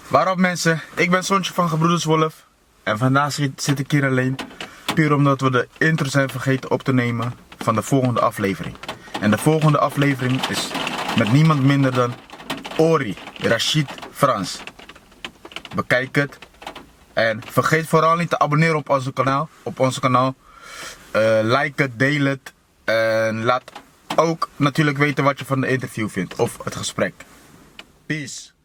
Waarop mensen, ik ben Sontje van Gebroeders Wolf en vandaag zit ik hier alleen. Puur omdat we de intro zijn vergeten op te nemen van de volgende aflevering. En de volgende aflevering is met niemand minder dan Ori Rachid Frans. Bekijk het en vergeet vooral niet te abonneren op onze kanaal. Like het, deel het en laat ook natuurlijk weten wat je van de interview vindt of het gesprek. Peace.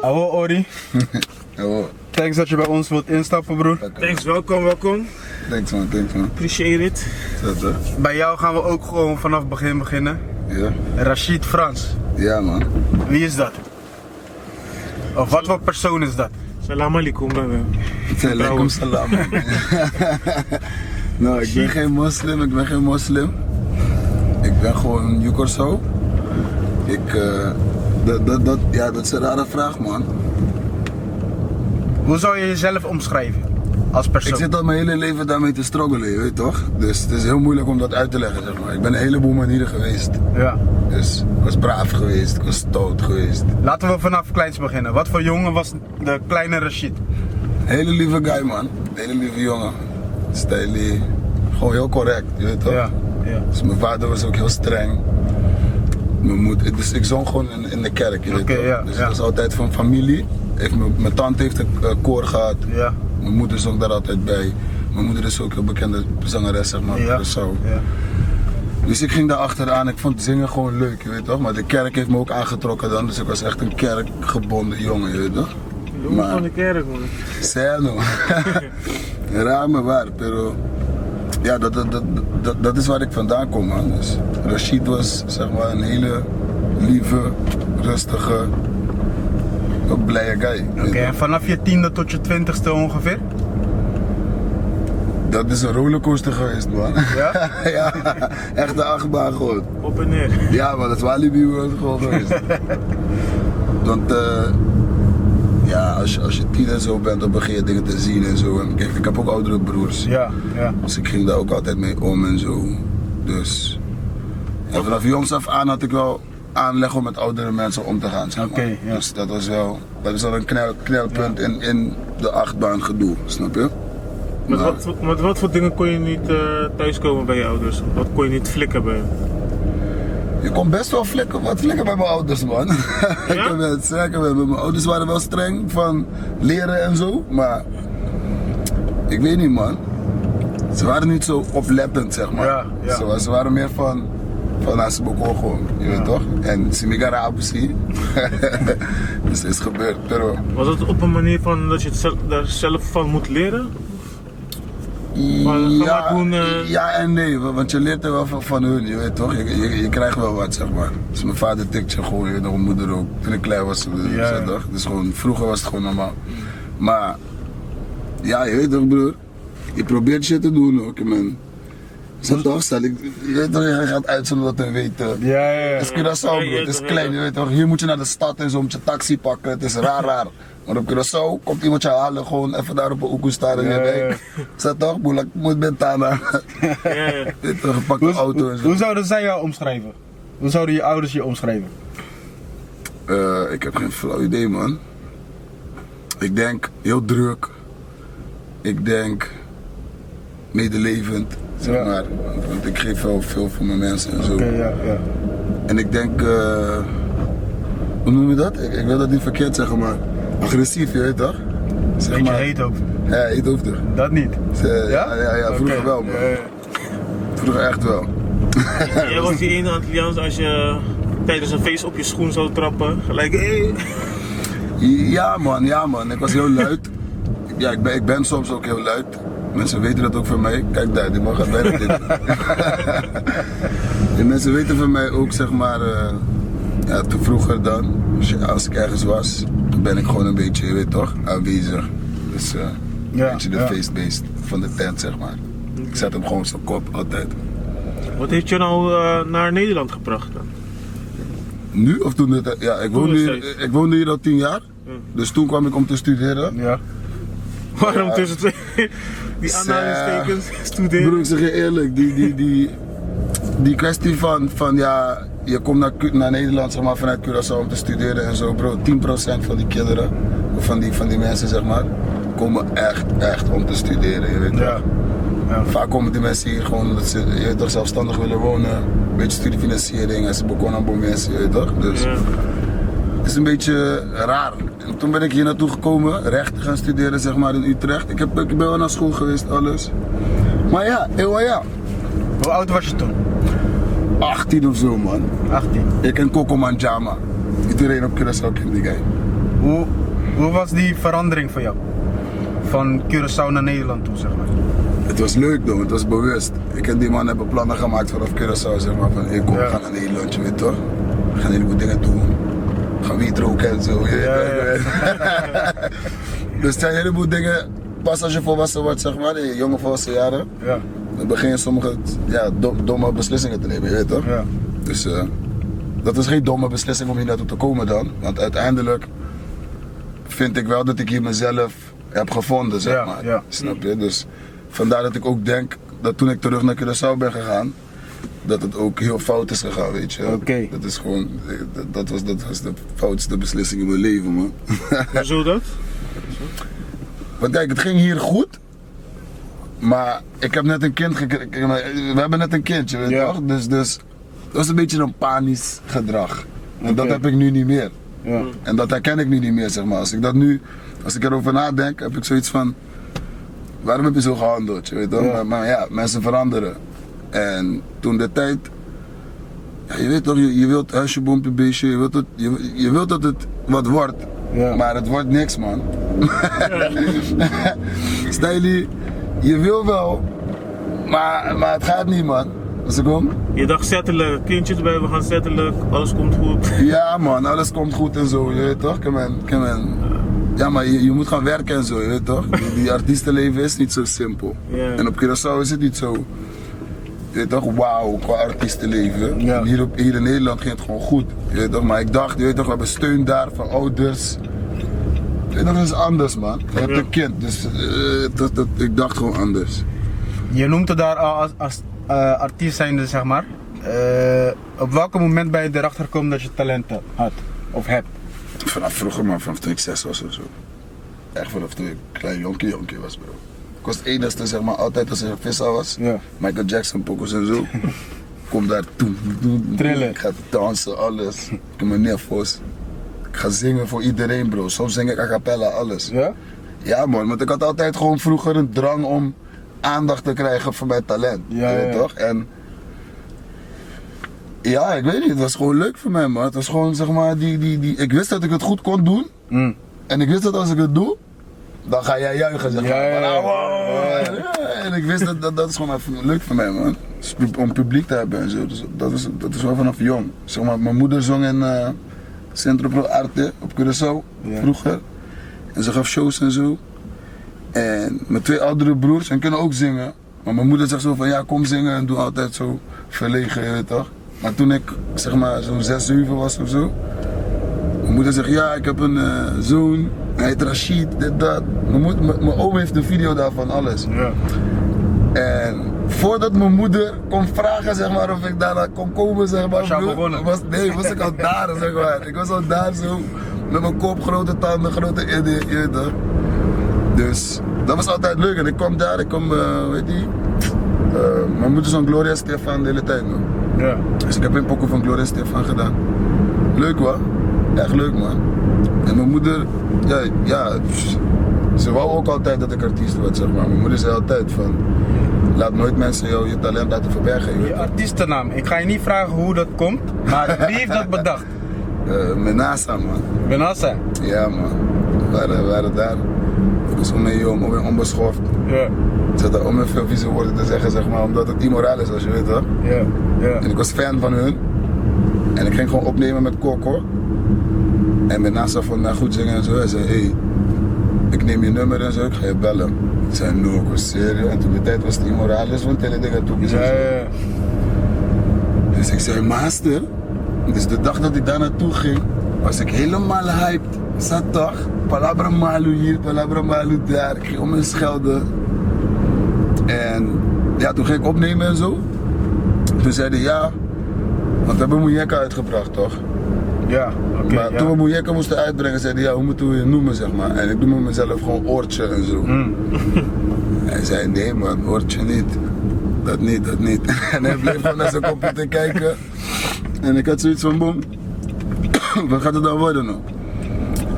Hallo Ori. Hallo. Thanks dat je bij ons wilt instappen, broer. Thanks, welkom. Thanks man. Appreciate it. Zet hè? Bij jou gaan we ook gewoon vanaf het begin beginnen. Ja. Rachid Frans. Ja man. Wie is dat? Of wat voor persoon is dat? Salam alaikum. Alaikum salam. Nou, ik ben geen moslim. Ik ben gewoon Yukorso. Dat is een rare vraag man. Hoe zou je jezelf omschrijven als persoon? Ik zit al mijn hele leven daarmee te struggelen, je weet toch? Dus het is heel moeilijk om dat uit te leggen, zeg maar. Ik ben een heleboel manieren geweest. Ja. Dus ik was braaf geweest, ik was stout geweest. Laten we vanaf kleins beginnen. Wat voor jongen was de kleine Rachid? Hele lieve guy man, hele lieve jongen. Stijlie, gewoon heel correct, je weet toch? Ja. Dus mijn vader was ook heel streng. Mijn moeder, dus ik zong gewoon in de kerk, je weet toch? Ja, dus ik was altijd van familie. Mijn tante heeft een koor gehad. Ja. Mijn moeder zong daar altijd bij. Mijn moeder is ook een bekende zangeres, zeg maar. Ja. Zo. Ja. Dus ik ging daar achteraan, ik vond zingen gewoon leuk, je weet toch? Maar de kerk heeft me ook aangetrokken dan, dus ik was echt een kerkgebonden jongen, je weet toch? Jongen van de kerk man. Sereno. Raar maar waar, pero... Ja, dat is waar ik vandaan kom man. Dus Rachid was zeg maar een hele lieve, rustige, ook blije guy. Oké, en vanaf je 10e tot je 20e ongeveer? Dat is een rollercoaster geweest man. Ja? Ja, echt een achtbaan gewoon. Op en neer. Ja man, dat is Walibi World gewoon geweest. Want ja, als je 10 en zo bent, dan begin je dingen te zien en zo. En kijk, ik heb ook oudere broers. Ja. Dus ik ging daar ook altijd mee om en zo. Dus ja, vanaf jongs af aan had ik wel aanleg om met oudere mensen om te gaan, zeg maar. Oké, ja. Dus dat is wel een knelpunt in de achtbaan gedoe, snap je? Met wat voor dingen kon je niet thuiskomen bij je ouders? Wat kon je niet flikken bij? Je kon best wel wat flikken bij mijn ouders, man. Ja? Ik kan het zeggen, mijn ouders waren wel streng van leren en zo, maar ik weet niet, man. Ze waren niet zo oplettend, zeg maar. Ja. Ze waren meer van als ze bekoren gewoon, je weet toch? En Simigara Abusi. Dus het is gebeurd, pero... Was het op een manier van dat je het daar zelf van moet leren? Ja en nee, want je leert er wel van hun, je weet toch? Je krijgt wel wat, zeg maar. Dus mijn vader tikt je gewoon, je weet nog, mijn moeder ook. Toen ik klein was, zeg toch? Dus gewoon, vroeger was het gewoon normaal. Maar, ja, je weet toch broer? Je probeert shit te doen ook, man. Zet toch, stel je weet toch, je gaat uit zonder dat te weten. Ja. Het is Curaçao bro, het is klein, je weet toch? Hier moet je naar de stad en zo, moet je taxi pakken, het is raar. Maar op Curaçao komt iemand je halen, gewoon even daar op een oekoe staan en je denkt, zet toch, moeilijk, moet Bentana. Weet toch, pak een auto en zo. Hoe zouden zij jou omschrijven? Hoe zouden je ouders je omschrijven? Ik heb geen flauw idee man. Ik denk heel druk. Ik denk medelevend, zeg maar. Want ik geef wel veel voor mijn mensen en zo. Oké. En ik denk, hoe noem je dat? Ik wil dat niet verkeerd zeggen, maar agressief, je weet toch? Zeg Beetje maar. heethoofd. Ja, heethoofdig. Dat niet? Ja, vroeger wel man. Vroeger echt wel. Jij was die ene Antilliaans als je tijdens een feest op je schoen zou trappen, gelijk Ja man, ik was heel luid. Ja, ik ben soms ook heel luid. Mensen weten dat ook van mij. Kijk daar, die man gaat bijna dit. En mensen weten van mij ook, zeg maar, Ja, toen vroeger dan, als ik ergens was, dan ben ik gewoon een beetje, je weet toch, aanwezig. Dus een beetje de face-based van de tent, zeg maar. Ik zet hem gewoon op zijn kop, altijd. Wat heeft je nou naar Nederland gebracht dan? Nu of toen? Ja, ik woonde hier al 10 jaar. Dus toen kwam ik om te studeren. Ja. Waarom tussen twee, die aanhalingstekens studeren? Broer, ik zeg je eerlijk, die kwestie van ja, je komt naar Nederland zeg maar, vanuit Curaçao om te studeren en zo, bro. 10% van die kinderen, of van die mensen zeg maar, komen echt om te studeren, je weet toch? Ja. Ja. Vaak komen die mensen hier gewoon omdat ze je weet toch, zelfstandig willen wonen, een beetje studiefinanciering en ze begonnen aan mensen, je weet toch? Dus het is een beetje raar. En toen ben ik hier naartoe gekomen, rechten gaan studeren zeg maar in Utrecht. Ik ben wel naar school geweest, alles. Maar ja, ja. Hoe oud was je toen? 18 of zo, man. 18. Ik en Coco Manjama. Iedereen op Curaçao kent die guy. Hoe was die verandering voor jou? Van Curaçao naar Nederland toe, zeg maar. Het was leuk, though. Het was bewust. Ik en die man hebben plannen gemaakt vanaf Curaçao, zeg maar. Van, kom, we gaan naar Nederland, je weet toch? We gaan een heleboel dingen doen. We gaan wiet roken en zo. Dus het zijn een heleboel dingen, pas als je volwassen wordt, zeg maar, in je jonge volwassen jaren. Ja. Dan begin je sommige domme beslissingen te nemen, je weet toch? Ja. Dus dat was geen domme beslissing om hier naartoe te komen dan. Want uiteindelijk vind ik wel dat ik hier mezelf heb gevonden, zeg maar. Ja. Snap je? Dus vandaar dat ik ook denk dat toen ik terug naar Curaçao ben gegaan, dat het ook heel fout is gegaan, weet je. Oké. Dat is gewoon, dat was de foutste beslissing in mijn leven, man. Hoezo dat? Want kijk, het ging hier goed. Maar ik heb net een kind gekregen. We hebben net een kindje, weet je toch? Dus het was een beetje een panisch gedrag. En dat heb ik nu niet meer. Ja. En dat herken ik nu niet meer, zeg maar. Als ik erover nadenk, heb ik zoiets van, waarom heb je zo gehandeld, je weet toch? Ja. Maar ja, mensen veranderen. En toen de tijd, ja, je weet toch, je wilt huisje, boompje, beestje, je wilt dat het wat wordt. Ja. Maar het wordt niks, man. Stijlie, je wil wel, maar het gaat niet, man. Als ik kom? Je dacht settelen, kindje erbij, we gaan settelen, alles komt goed. Ja, man, alles komt goed en zo, je weet toch? Come on. Ja, maar je moet gaan werken en zo, je weet toch? Die artiestenleven is niet zo simpel. Ja. En op Curaçao is het niet zo, je weet toch, wauw, qua artiestenleven. Ja. En hier in Nederland ging het gewoon goed, je weet toch? Maar ik dacht, je weet toch, we hebben steun daar van ouders. Je weet toch, dat is anders, man. Je hebt een kind, dus ik dacht gewoon anders. Je noemt het daar al als artiest zijnde, zeg maar. Op welk moment ben je erachter gekomen dat je talenten had of hebt? Vanaf vroeger, man, vanaf toen ik 6 was of zo. Echt vanaf toen ik een klein jonkie was, bro. Ik was het enigste, zeg maar, altijd als er een vissa was. Ja. Michael Jackson, pokus en zo. Kom daar toe. Trillen. Ik ga dansen, alles. Ik heb mijn nervos. Ik ga zingen voor iedereen, bro. Soms zing ik a cappella, alles. Ja? Ja, man, want ik had altijd gewoon vroeger een drang om aandacht te krijgen voor mijn talent. Ja, je weet ja. toch? En ja, ik weet niet, het was gewoon leuk voor mij, man. Het was gewoon, zeg maar, ik wist dat ik het goed kon doen. En ik wist dat als ik het doe, dan ga jij juichen, zeg maar. Ja, ja, ja. Van, wow. Ja, en ik wist dat is gewoon even leuk voor mij, man. Dus om publiek te hebben en zo. Dus dat is wel vanaf jong. Zeg maar, mijn moeder zong in Centro Pro Arte op Curaçao, vroeger. En ze gaf shows en zo. En mijn 2 oudere broers, en kunnen ook zingen. Maar mijn moeder zegt zo van, ja, kom zingen en doe altijd zo verlegen, je weet toch. Maar toen ik, zeg maar, zo'n 6, 7 was of zo. Mijn moeder zegt, ja, ik heb een zoon, hij heet Rashid, dit, dat. Mijn oom heeft een video daarvan, alles. Ja. En voordat mijn moeder kon vragen, zeg maar, of ik daarna kon komen, zeg maar. Was je al begonnen? Was ik al daar, zeg maar. Ik was al daar zo, met mijn kop, grote tanden, grote idee, je weet toch. Dus dat was altijd leuk. En ik kwam daar, weet je, mijn moeder zong Gloria Stefan de hele tijd, man. Ja. Dus ik heb een pokoe van Gloria Stefan gedaan. Leuk, hoor. Echt leuk, man. En mijn moeder, ze wou ook altijd dat ik artiest word, zeg maar. Mijn moeder zei altijd van, laat nooit mensen jou je talent laten verbergen. Je artiestennaam, ik ga je niet vragen hoe dat komt, maar wie heeft dat bedacht? Menasa, man. Benassa? Ja, man. We waren daar. Ik was onbeschoft. Ja. Ik zat daar om me veel vieze woorden te zeggen, zeg maar, omdat het immoraal is, als je weet, hoor. Ja. Ja. En ik was fan van hun. En ik ging gewoon opnemen met Coco. En met Nasa van nou goed zingen en zo. Hij zei, hey, ik neem je nummer en zo, ik ga je bellen. Ik zei, no, ik was serieus. En toen de tijd was die Morales van Teledega toe. Dus ik zei, master. Dus de dag dat ik daar naartoe ging, was ik helemaal hyped. Zat toch? Palabra malu hier, palabra malu daar. Ik ging om me schelden. En ja, toen ging ik opnemen en zo. Toen zei hij ja, want we hebben Muñeca uitgebracht toch? Ja, oké. Maar toen we Muñeca moesten uitbrengen, zei hij ja, hoe moeten we je noemen zeg maar. En ik noemde mezelf gewoon Oortje en zo. Hij zei nee man, Oortje niet. Dat niet. En hij bleef gewoon naar zijn computer kijken. En ik had zoiets van boom. Wat gaat het dan worden nou?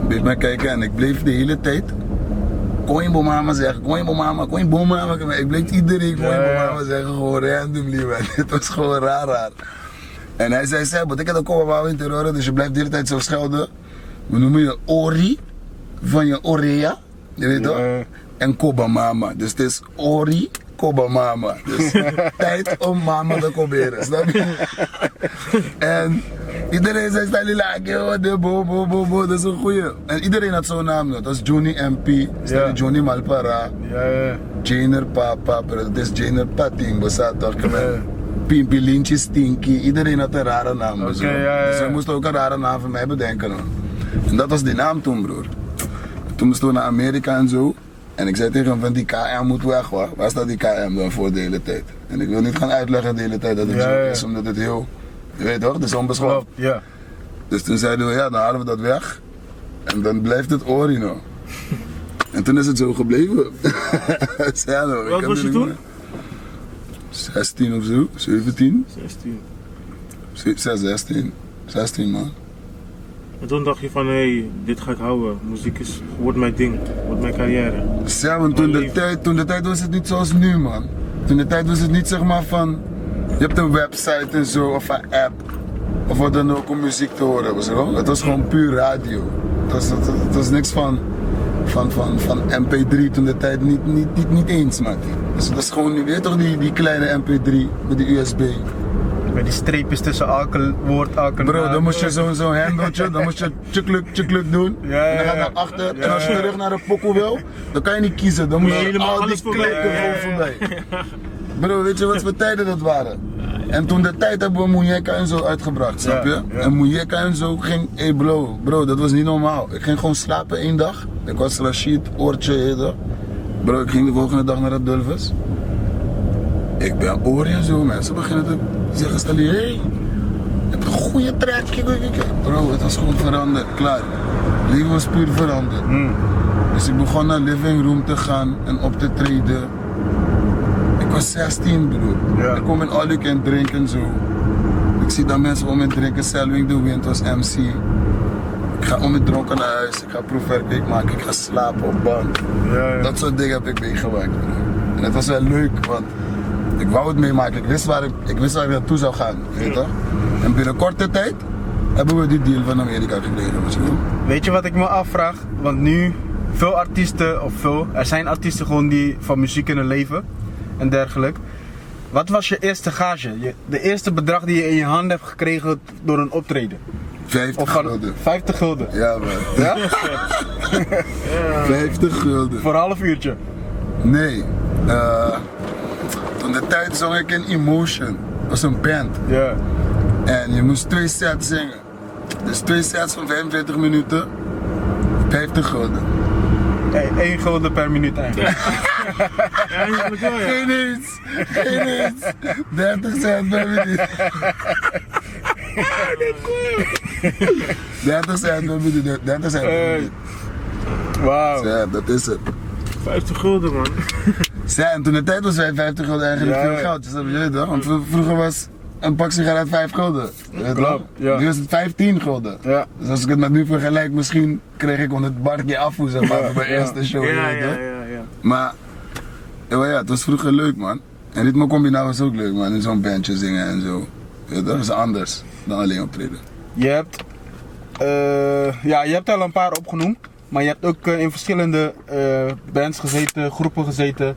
Ik bleef maar kijken en ik bleef de hele tijd Coimbo mama zeggen, Coimbo mama. Ik bleef iedereen Coimbo mama zeggen, gewoon randomly man. Het was gewoon raar. En hij zei, Seb, ik heb een Coimbo mama in terror, dus je blijft de hele tijd zo schelden. We noemen je Ori, van je Orea, je weet toch? En Koba mama, dus het is Ori, Koba mama. Dus tijd om mama te proberen, snap je? En iedereen zei Stalilake, de bo, dat is een goeie. En iedereen had zo'n naam, dat was Johnny MP, Johnny Malpara, Jainer Papa, dat is Jainer Pating, bestaat toch? Pimpi Lintje Stinky, iedereen had een rare naam. Dus we moesten ook een rare naam voor mij bedenken. En dat was die naam toen, broer. Toen moesten we naar Amerika en zo. En ik zei tegen hem van die KM moet weg hoor. Waar staat die KM dan voor de hele tijd? En ik wil niet gaan uitleggen de hele tijd dat het zo is, omdat het heel, je weet toch, het is onbeschoft. Ja. Dus toen zeiden we ja, dan halen we dat weg. En dan blijft het Orino. En toen is het zo gebleven. Wat was je toen? 16 of zo, 17. 16. 16 man. En toen dacht je van, hé, dit ga ik houden. Muziek wordt mijn ding, wordt mijn carrière. Ja, want toen de tijd was het niet zoals nu, man. Toen de tijd was het niet zeg maar van, je hebt een website en zo, of een app. Of wat dan ook om muziek te horen. Het was gewoon puur radio. Het was niks van MP3 toen de tijd niet eens, man. Dus het was gewoon, je weet toch die kleine MP3 met die USB. Met die streepjes tussen elke woord, elke bro, naam. dan moest je zo'n handeltje, dan moest je tjukluk doen. En dan ga je naar achter. En als je terug naar de pokoe wil, dan kan je niet kiezen. Dan moet je helemaal die klikken gewoon voorbij. Bro, weet je wat voor tijden dat waren? En toen de tijd hebben we Muñeca en zo uitgebracht, snap je? En Muñeca en zo ging, hey bro, dat was niet normaal. Ik ging gewoon slapen 1 dag. Ik was Rashid, Oortje, bro, ik ging de volgende dag naar het Dulves. Ik ben Ori en zo, mensen beginnen te zeggen, stel je, hey, je hebt een goede track, bro, het was gewoon veranderd, klaar. Het leven was puur veranderd. Dus ik begon naar living room te gaan en op te treden. Ik was 16, broer. Ik kom in all you can drink en zo. Ik zie dat mensen om me drinken, Selwing de Wind was MC. Ik ga om me dronken naar huis, ik ga proefwerk maken, ik ga slapen op band. Dat soort dingen heb ik meegemaakt, broer. En het was wel leuk, want ik wou het meemaken, ik wist waar ik naartoe zou gaan, weet je toch? En binnen korte tijd hebben we die deal van Amerika gekregen. Weet je wat ik me afvraag? Want nu, er zijn artiesten gewoon die van muziek kunnen leven en dergelijke. Wat was je eerste gage? De eerste bedrag die je in je hand hebt gekregen door een optreden? 50 gulden. 50 gulden? Ja man. Ja? 50 gulden. Voor een half uurtje? Nee. Toen de tijd zong ik in Emotion. Dat was een band. Ja. En je moest 2 sets zingen. Dus 2 sets van 45 minuten. 50 gulden. Hey, 1 gulden per minuut eigenlijk. Geen iets. 30 cent per minuut. 30 cent per minuut. 30 cent per minuut. Wauw. Ja, dat is het. 50 gulden man. Ja, en toen de tijd was 50 gulden eigenlijk veel geld. Dus dat weet je toch? Want vroeger was een pak sigaret 5 gulden. Klopt, ja. Nu is het 15 gulden. Ja. Dus als ik het met nu vergelijk, misschien kreeg ik 100 barkje afvoer zeg maar voor mijn eerste show. Ja. Maar ja, het was vroeger leuk man. En Ritmo Combina was ook leuk man, in zo'n bandje zingen en zo. Ja, dat is anders dan alleen optreden. Je hebt al een paar opgenoemd. Maar je hebt ook in verschillende bands gezeten, groepen gezeten.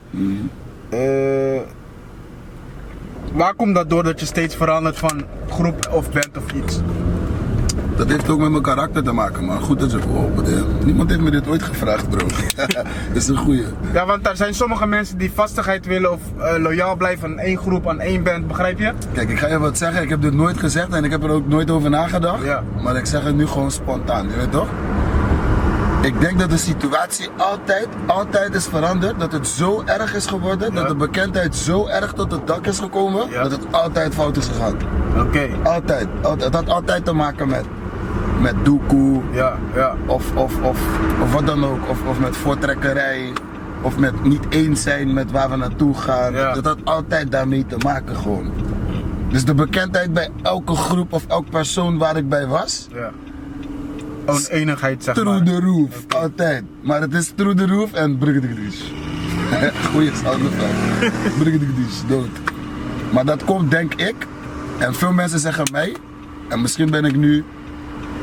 waar komt dat door dat je steeds verandert van groep of band of iets? Dat heeft ook met mijn karakter te maken, man. Goed dat je... niemand heeft me dit ooit gevraagd, bro. Dat is een goeie. Ja, want er zijn sommige mensen die vastigheid willen of loyaal blijven aan één groep, aan één band, begrijp je? Kijk, ik ga je wat zeggen. Ik heb dit nooit gezegd en ik heb er ook nooit over nagedacht. Ja. Maar ik zeg het nu gewoon spontaan, je weet toch? Ik denk dat de situatie altijd is veranderd. Dat het zo erg is geworden, dat de bekendheid zo erg tot het dak is gekomen, dat het altijd fout is gegaan. Oké. Altijd. Het had altijd te maken met doekoe, Ja. of wat dan ook, of met voortrekkerij, of met niet eens zijn met waar we naartoe gaan. Ja. Dat had altijd daarmee te maken gewoon. Dus de bekendheid bij elke groep of elk persoon waar ik bij was, Ja. Oneenigheid, zeg maar. through the roof, altijd. Maar het is through the roof en bruggedigdies. Goeie sound effect. Bruggedigdies, dood. Maar dat komt denk ik, en veel mensen zeggen mij, en misschien ben ik nu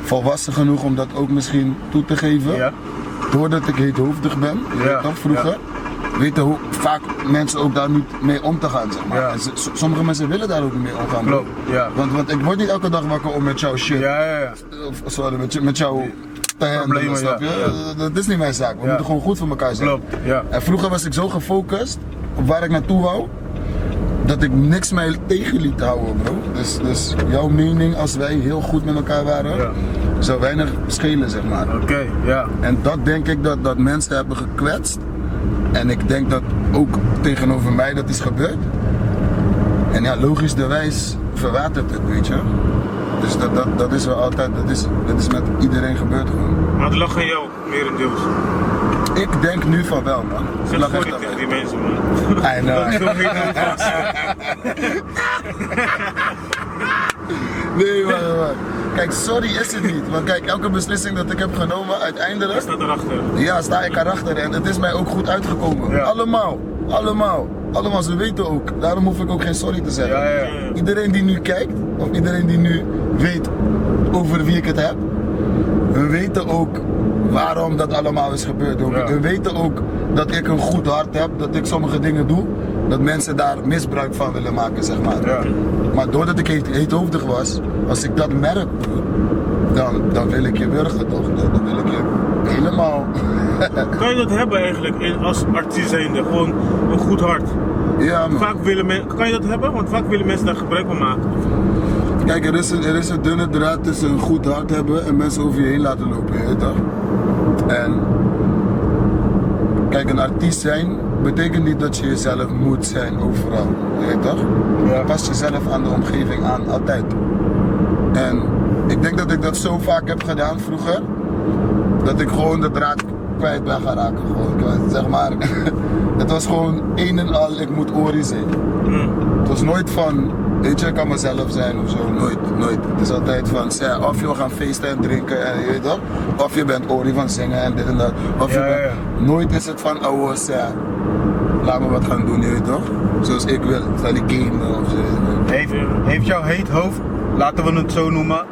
volwassen genoeg om dat ook misschien toe te geven. Ja. Doordat ik heethoofdig ben, je weet toch, vroeger. Weten hoe vaak mensen ook daar niet mee om te gaan, zeg maar. Ja. En sommige mensen willen daar ook niet mee omgaan. bro. Klopt, ja. Want ik word niet elke dag wakker om met jouw shit. Ja. Of sorry, met jouw Problemen, snap je? ja. Dat is niet mijn zaak. We moeten gewoon goed voor elkaar zijn. Klopt, ja. En vroeger was ik zo gefocust op waar ik naartoe wou, dat ik niks mij tegen liet houden, bro. Dus jouw mening, als wij heel goed met elkaar waren, Ja. zou weinig schelen, zeg maar. Oké, ja. En dat denk ik dat mensen hebben gekwetst. En ik denk dat ook tegenover mij dat is gebeurd. En ja, logischerwijs verwatert het, weet je. Dus dat is wel altijd, dat is met iedereen gebeurd gewoon. Maar het lag aan jou, merendeels. Ik denk nu van wel, man. Het Zeg lag sorry echt aan tegen mij. die mensen, man. I know. Dat is nog niet was. Nee, maar. Kijk, sorry is het niet. Want kijk, elke beslissing dat ik heb genomen, uiteindelijk, Staat erachter. ja, sta ik erachter. En het is mij ook goed uitgekomen. Ja. Allemaal, ze weten ook. Daarom hoef ik ook geen sorry te zeggen. Ja. Iedereen die nu kijkt, of iedereen die nu weet over wie ik het heb, we weten ook waarom dat allemaal is gebeurd. Ja. We weten ook dat ik een goed hart heb, dat ik sommige dingen doe, dat mensen daar misbruik van willen maken, zeg maar. Ja. Maar doordat ik heethoofdig was, als ik dat merk, dan wil ik je wurgen, toch? Dan wil ik je helemaal... Kan je dat hebben eigenlijk als artiest zijnde? Gewoon een goed hart. Ja, man. Vaak willen kan je dat hebben? Want vaak willen mensen daar gebruik van maken. Kijk, er is een dunne draad tussen een goed hart hebben en mensen over je heen laten lopen, je weet toch? En kijk, een artiest zijn betekent niet dat je jezelf moet zijn overal, je weet toch? Ja. Pas jezelf aan de omgeving aan, altijd. En ik denk dat ik dat zo vaak heb gedaan vroeger, dat ik gewoon de draad kwijt ben gaan raken. Gewoon, zeg maar, het was gewoon een en al, ik moet Ori zijn. Het was nooit van, weet je, ik kan mezelf zijn of zo, nooit. Het is altijd van, of je wil gaan feesten en drinken, en, je weet toch? Of je bent Ori van zingen en dit en dat. Of je bent, nooit is het van, oh, laat me wat gaan doen, je weet toch? Zoals ik wil, zal ik gamen of zo. Heeft jouw heet hoofd, laten we het zo noemen,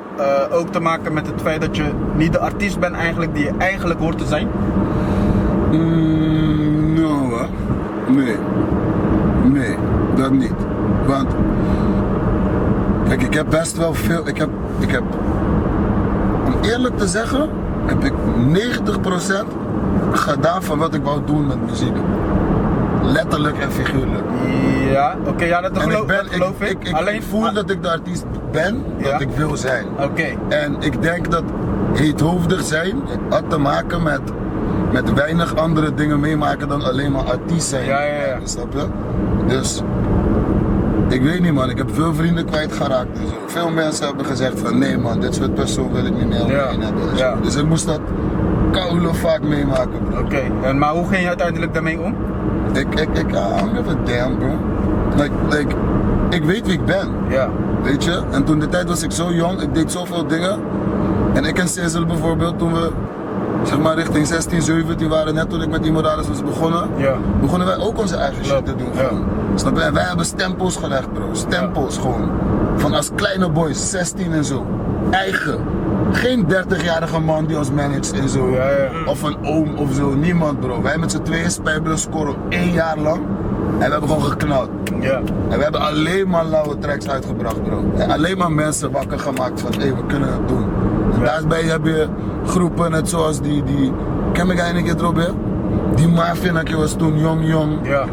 ook te maken met het feit dat je niet de artiest bent eigenlijk die je eigenlijk hoort te zijn? Nou, nee, dat niet. Want, kijk, ik heb best wel veel, ik heb, om eerlijk te zeggen, heb ik 90% gedaan van wat ik wou doen met muziek. Letterlijk en figuurlijk. Ja, oké, ja, dat En geloof ik. ik voel dat ik de artiest ben, Ja. dat ik wil zijn. Oké. En ik denk dat heethoofdig zijn had te maken met weinig andere dingen meemaken dan alleen maar artiest zijn. Ja. Snap je? Dus, ik weet niet, man, ik heb veel vrienden kwijtgeraakt en zo. Veel mensen hebben gezegd van nee, man, dit soort persoon wil ik niet meer om me heen hebben. En zo. Ja. Dus ik moest dat koude vaak meemaken, bro. Oké, maar hoe ging je uiteindelijk daarmee om? I don't give a damn, bro. Like, ik weet wie ik ben. Ja. Weet je? En toen de tijd was ik zo jong, ik deed zoveel dingen. En ik en Cecil bijvoorbeeld, toen we zeg maar richting 16, 17 waren, net toen ik met Immorales was begonnen, begonnen wij ook onze eigen shit te doen. Gewoon. Snap je? En wij hebben stempels gelegd, bro. Stempels gewoon. Van als kleine boys, 16 en zo. Eigen. Geen 30-jarige man die ons managt en zo. Ja. Of een oom of zo. Niemand, bro. Wij met z'n tweeën spijbelen scoren 1 jaar lang. En we hebben gewoon geknald. Ja. En we hebben alleen maar lauwe tracks uitgebracht, bro. En alleen maar mensen wakker gemaakt van, hé, we kunnen het doen. En daarbij heb je groepen net zoals die ken ik eigenlijk het erop, hè? Die Mafia was toen Jong. Ja.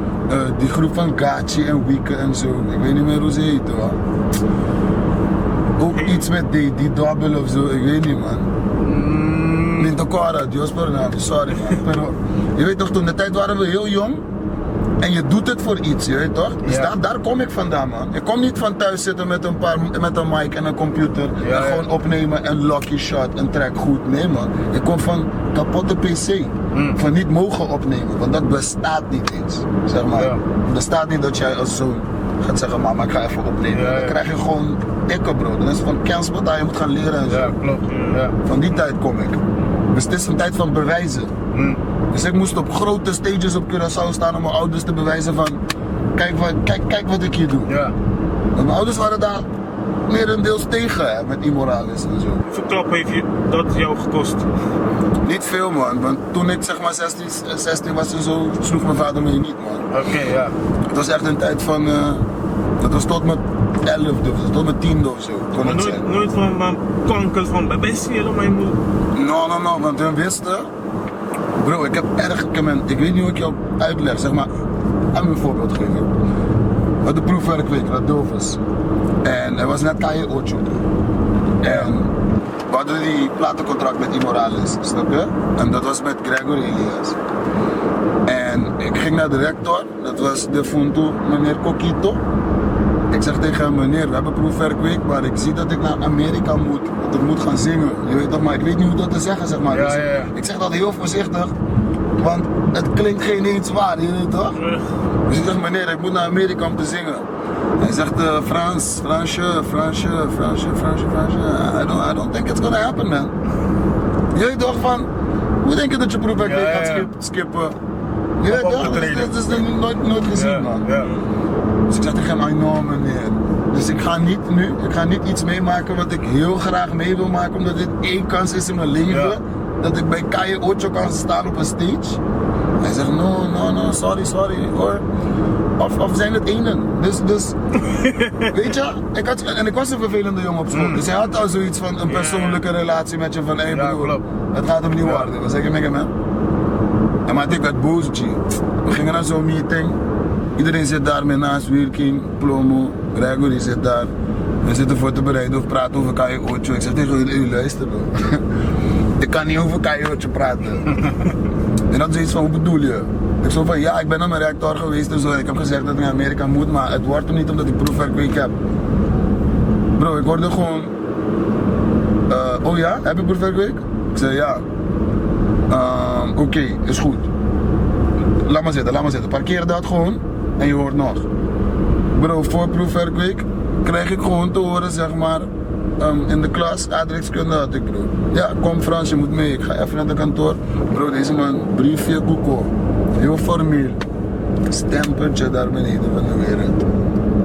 Die groep van Gachi en Wieke en zo. Ik weet niet meer hoe ze heten, man. Ook iets met die double of zo, ik weet niet, man. Niet Cora, Dios perdone, sorry, man. Pero, je weet toch, toen de tijd waren we heel jong. En je doet het voor iets, je weet toch? Dus daar kom ik vandaan, man. Ik kom niet van thuis zitten met een mic en een computer. En gewoon opnemen en lucky shot, een track goed. Nee, man. Ik kom van kapotte PC. Van niet mogen opnemen, want dat bestaat niet eens. Zeg maar. Het bestaat niet dat jij als zoon gaat zeggen, mama, ik ga even opnemen. Dan krijg je gewoon dikke, bro. Dan is het van kenspot dat je moet gaan leren en zo. Ja, klopt. Ja. Van die tijd kom ik. Dus het is een tijd van bewijzen. Dus ik moest op grote stages op Curaçao staan om mijn ouders te bewijzen van, kijk wat ik hier doe. Ja. En mijn ouders waren daar merendeels tegen, hè, met immorales en zo. Hoeveel klap heeft dat jou gekost? Niet veel, man, want toen ik zeg maar 16 was en zo, sloeg mijn vader me niet, man. Oké, ja. Het was echt een tijd van, dat was tot mijn 11e of zo, tot mijn 10e of zo. Kon Maar het zijn. nooit van kanker van, ben je helemaal mijn moeder? No, want hun wisten. Bro, ik weet niet hoe ik jou uitleg, zeg maar. Laat me een voorbeeld geven. We hadden proefwerkweek, dat Dovers. En er was net Kaye Ocho. En we hadden die platencontract met Immorales, snap je? En dat was met Gregory Elias. En ik ging naar de rector, dat was de Funtu, meneer Coquito. Ik zeg tegen hem, meneer, we hebben proefwerkweek, maar ik zie dat ik naar Amerika moet. Dat ik moet gaan zingen. Je weet toch, maar ik weet niet hoe dat te zeggen, zeg maar. Ja, Dus ja. ik zeg dat heel voorzichtig, want het klinkt geen eens waar, je weet toch? Dus ik zeg, meneer, ik moet naar Amerika om te zingen. Hij zegt, Fransje. I don't think it's gonna happen, man. Je weet toch van, hoe denk je dat je proefwerkweek gaat skippen? Je weet toch, dat is nooit gezien, man. Ja. Dus ik zeg tegen hem, I know, meneer. Dus ik ga niet iets meemaken wat ik heel graag mee wil maken, omdat dit één kans is in mijn leven. Ja. Dat ik bij Kaye Ocho kan staan op een stage. Hij zegt, no, sorry hoor. Of zijn het enen. Dus weet je, ik was een vervelende jongen op school. Dus hij had al zoiets van een persoonlijke relatie met je van, hé broer, het gaat hem niet worden. Wat zeg je met hem, hè? En maar ik werd boos, G. We gingen naar zo'n meeting. Iedereen zit daar met naast Wilking, Plomo, Gregory zit daar. We zitten voor te bereiden of praten over Kaye Ocho. Ik zeg tegen jullie, luister bro. Ik kan niet over Kaye Ocho praten. En dat is iets van, hoe bedoel je? Ik zo van, ja, ik ben naar mijn rector geweest en zo. En ik heb gezegd dat ik naar Amerika moet, maar het wordt er niet omdat ik proefwerkweek heb. Bro, ik hoorde gewoon, oh ja, heb je proefwerkweek? Ik zei ja. Oké, is goed. Laat maar zitten. Parkeer dat gewoon en je hoort nog. Bro, voor proefwerkweek krijg ik gewoon te horen, zeg maar, in de klas, aardrijkskunde had ik, bro. Ja, kom Frans, je moet mee. Ik ga even naar de kantoor. Bro, deze man, briefje, koeko. Heel formeel. Stempeltje daar beneden van de wereld.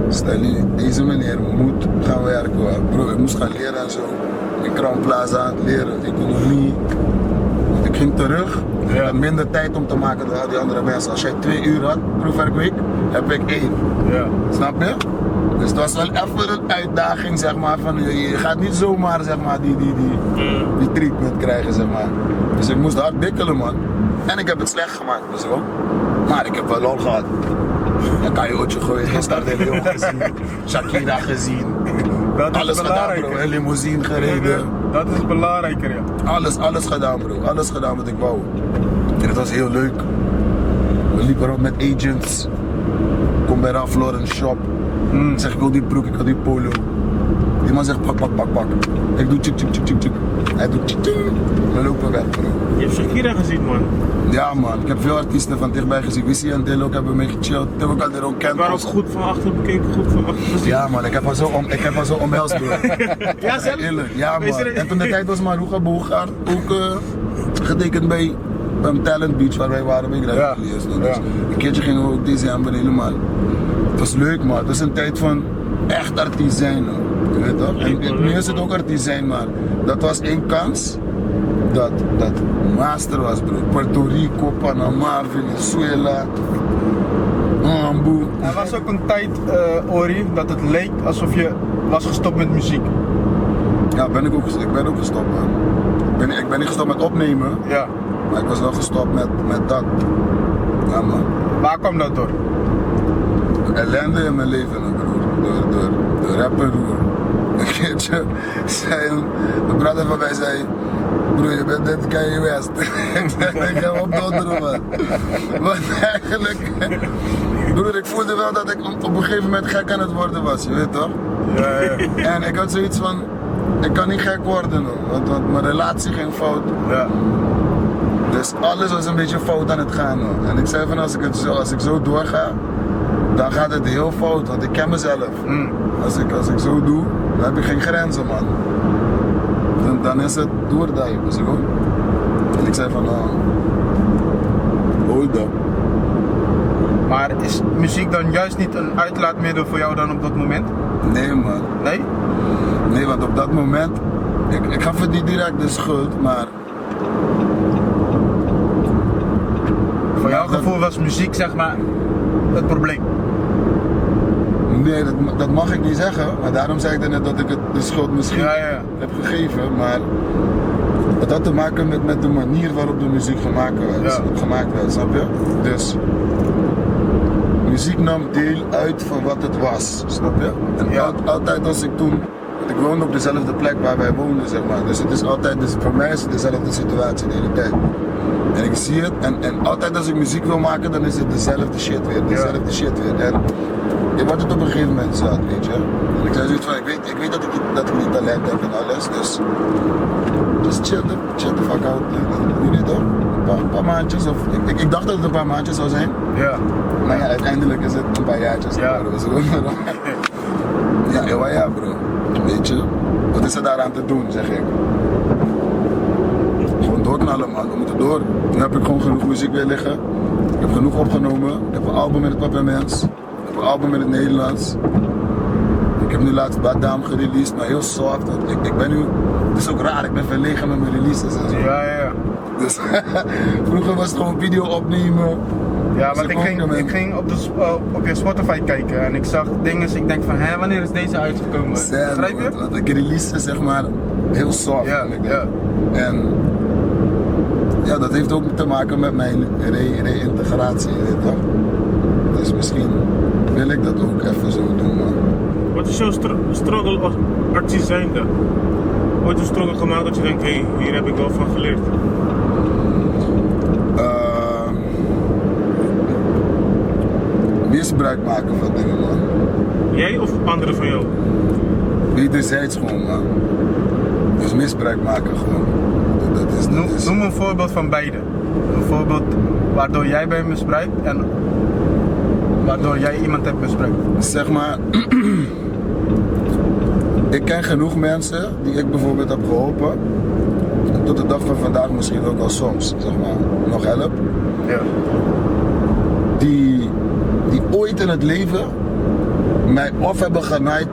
Stel je, deze meneer moet gaan werken. Bro, ik moest gaan leren en zo. In Crown Plaza aan het leren, economie. Ik ging terug. Ik had minder tijd om te maken dan al die andere mensen. Als jij 2 uur had, proefwerkweek, heb ik 1. Ja. Snap je? Dus het was wel even een uitdaging, zeg maar, van je gaat niet zomaar, zeg maar, die treatment krijgen, zeg maar. Dus ik moest hard bikkelen, man. En ik heb het slecht gemaakt, dus wel. Maar ik heb wel lol gehad. Dan kan je Ocho gooien, gisteren de Leeuw gezien, Shakira gezien. Dat is Alles gedaan, bro. Een limousine gereden. Dat is belangrijker, ja. Alles gedaan, bro. Alles gedaan wat ik wou. En het was heel leuk. We liepen rond met agents. Kom bij Ralph Lauren shop. Ik zeg, ik wil die broek, ik wil die polo. Die man zegt, pak. Ik doe tjik. Hij doet tjik. We lopen weg, bro. Je hebt Shakira gezien, man. Ja, man. Ik heb veel artiesten van dichtbij gezien. Wissy en Delo hebben mee gechilled. Heb ik al er ook kent. Maar ook goed van achter bekeken, goed van achter gezien. Ja, man. Ik heb haar zo omhelst, bro. Ja, zelf? Eerlijk. Ja, man. En toen de tijd was Maruga Bogaert ook getekend bij Talent Beach, waar wij waren bij Gregory Elias. Dus een keertje gingen we ook december helemaal. Het was leuk, man. Het was een tijd van echt artiest zijn, man. Je weet toch? En nu is het ook artiest zijn, maar dat was één kans dat master was, bro. Puerto Rico, Panama, Venezuela. Boe. Er was ook een tijd, Ori, dat het leek alsof je was gestopt met muziek. Ja, ik ben ook gestopt, man. Ik ben niet gestopt met opnemen, Ja. maar ik was wel gestopt met dat. Ja, man. Waar kwam dat door? Ellende in mijn leven, broer. Door rappen, broer. Een keertje zei een brother van mij zei, broer, je bent net Kanye West. Ik zeg, ik ga hem opdonderen, man. Want eigenlijk, broer, ik voelde wel dat ik op een gegeven moment gek aan het worden was, je weet toch? Ja, ja. En ik had zoiets van, ik kan niet gek worden, hoor, want mijn relatie ging fout. Ja. Dus alles was een beetje fout aan het gaan, hoor. En ik zei van, als ik zo doorga, dan gaat het heel fout, want ik ken mezelf. Als ik zo doe, dan heb ik geen grenzen, man. Dan is het doordijven, dus goed. En ik zei van, hold up. Maar is muziek dan juist niet een uitlaatmiddel voor jou dan op dat moment? Nee, man. Nee? Nee, want op dat moment, ik gaf het niet direct de schuld, maar... Voor jouw dat- gevoel was muziek zeg maar het probleem? Nee, dat mag ik niet zeggen, maar daarom zei ik net dat ik het de schuld misschien Ja, ja. heb gegeven, maar het had te maken met de manier waarop de muziek gemaakt werd, snap je? Dus muziek nam deel uit van wat het was, snap je? En Ja. altijd als ik toen, want ik woonde op dezelfde plek waar wij woonden, zeg maar, dus het is altijd, dus voor mij is het dezelfde situatie de hele tijd. En ik zie het, en altijd als ik muziek wil maken, dan is het dezelfde shit weer, En je wordt het op een gegeven moment zat, weet je. En ik zei zoiets van, ik weet dat ik niet talent heb en alles, dus just chill the fuck out. Je weet toch? Een paar maandjes, of ik dacht dat het een paar maandjes zou zijn, Ja. maar ja, uiteindelijk is het een paar jaartjes. Ja. geworden, dus ja, bro. Weet je, wat is er daaraan te doen, zeg ik. Gewoon doorknallen, man. We moeten door. Nu heb ik gewoon genoeg muziek weer liggen. Ik heb genoeg opgenomen. Ik heb een album in het Papiaments. Ik heb een album in het Nederlands. Ik heb nu laatst Badam gereleased, maar heel soft. Ik ben nu, het is ook raar, ik ben verlegen met mijn releases en zo. Ja, ja, ja. Dus vroeger was het gewoon video opnemen. Ja, Dus want ik ging op je Spotify kijken en ik zag dingen, ik denk van, hé, wanneer is deze uitgekomen? Begrijp je? Want ik release zeg maar heel soft. Ja, vind ik ja. dat. En ja, dat heeft ook te maken met mijn reïntegratie, weet je toch? Dus misschien wil ik dat ook even zo doen, man. Wat is jouw struggle als artiest zijnde? Ooit een struggle gemaakt dat je denkt, hé, hier heb ik wel van geleerd? Misbruik maken van dingen, man. Jij of anderen van jou? Wederzijds gewoon, man. Dus misbruik maken gewoon. Dat is... Noem een voorbeeld van beide. Een voorbeeld waardoor jij bent misbruikt en waardoor jij iemand hebt misbruikt. Zeg maar, ik ken genoeg mensen die ik bijvoorbeeld heb geholpen. Tot de dag van vandaag misschien ook al soms, zeg maar, nog help. Ja. Die ooit in het leven mij of hebben genaaid,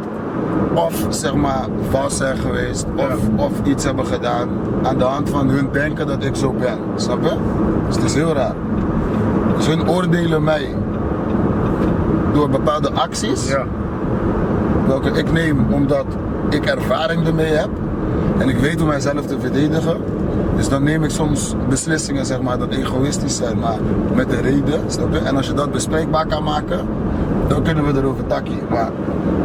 of zeg maar vals zijn geweest, of iets hebben gedaan aan de hand van hun denken dat ik zo ben, snap je? Dus het is heel raar. Dus hun oordelen mij door bepaalde acties, Ja. welke ik neem omdat ik ervaring ermee heb en ik weet hoe mijzelf te verdedigen. Dus dan neem ik soms beslissingen, zeg maar, dat egoïstisch zijn, maar met een reden, snap je? En als je dat bespreekbaar kan maken, dan kunnen we erover takkie. Maar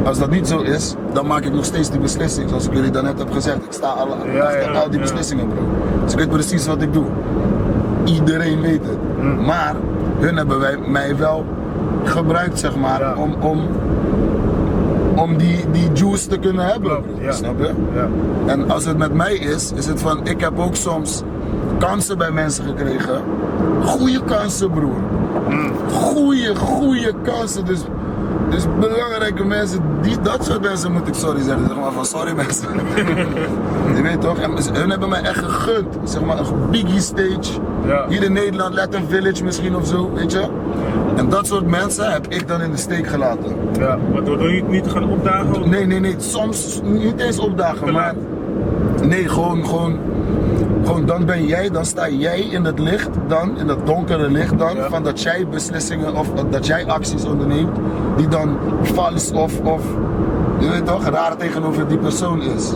als dat niet zo is, dan maak ik nog steeds die beslissing, zoals ik jullie daarnet heb gezegd. Ik sta achter al die beslissingen, bro. Dus ik weet precies wat ik doe. Iedereen weet het. Maar hun hebben mij wel gebruikt, zeg maar, Ja. om die juice te kunnen hebben, bro. Ja. Snap je? Ja. En als het met mij is het van, ik heb ook soms kansen bij mensen gekregen. Goede kansen, broer. Goede kansen. Dus belangrijke mensen, dat soort mensen moet ik sorry zeggen. Zeg maar van, sorry mensen. Je weet toch? En hun hebben mij echt gegund. Zeg maar, een biggie stage. Ja. Hier in Nederland, Latin Village misschien of zo, weet je? En dat soort mensen heb ik dan in de steek gelaten. Ja. Waardoor je niet gaan opdagen? Of... Nee. Soms niet eens opdagen, maar... Nee, gewoon Gewoon dan sta jij in het licht dan, in dat donkere licht dan, Ja. van dat jij beslissingen of dat jij acties onderneemt die dan vals of je weet toch, raar tegenover die persoon is.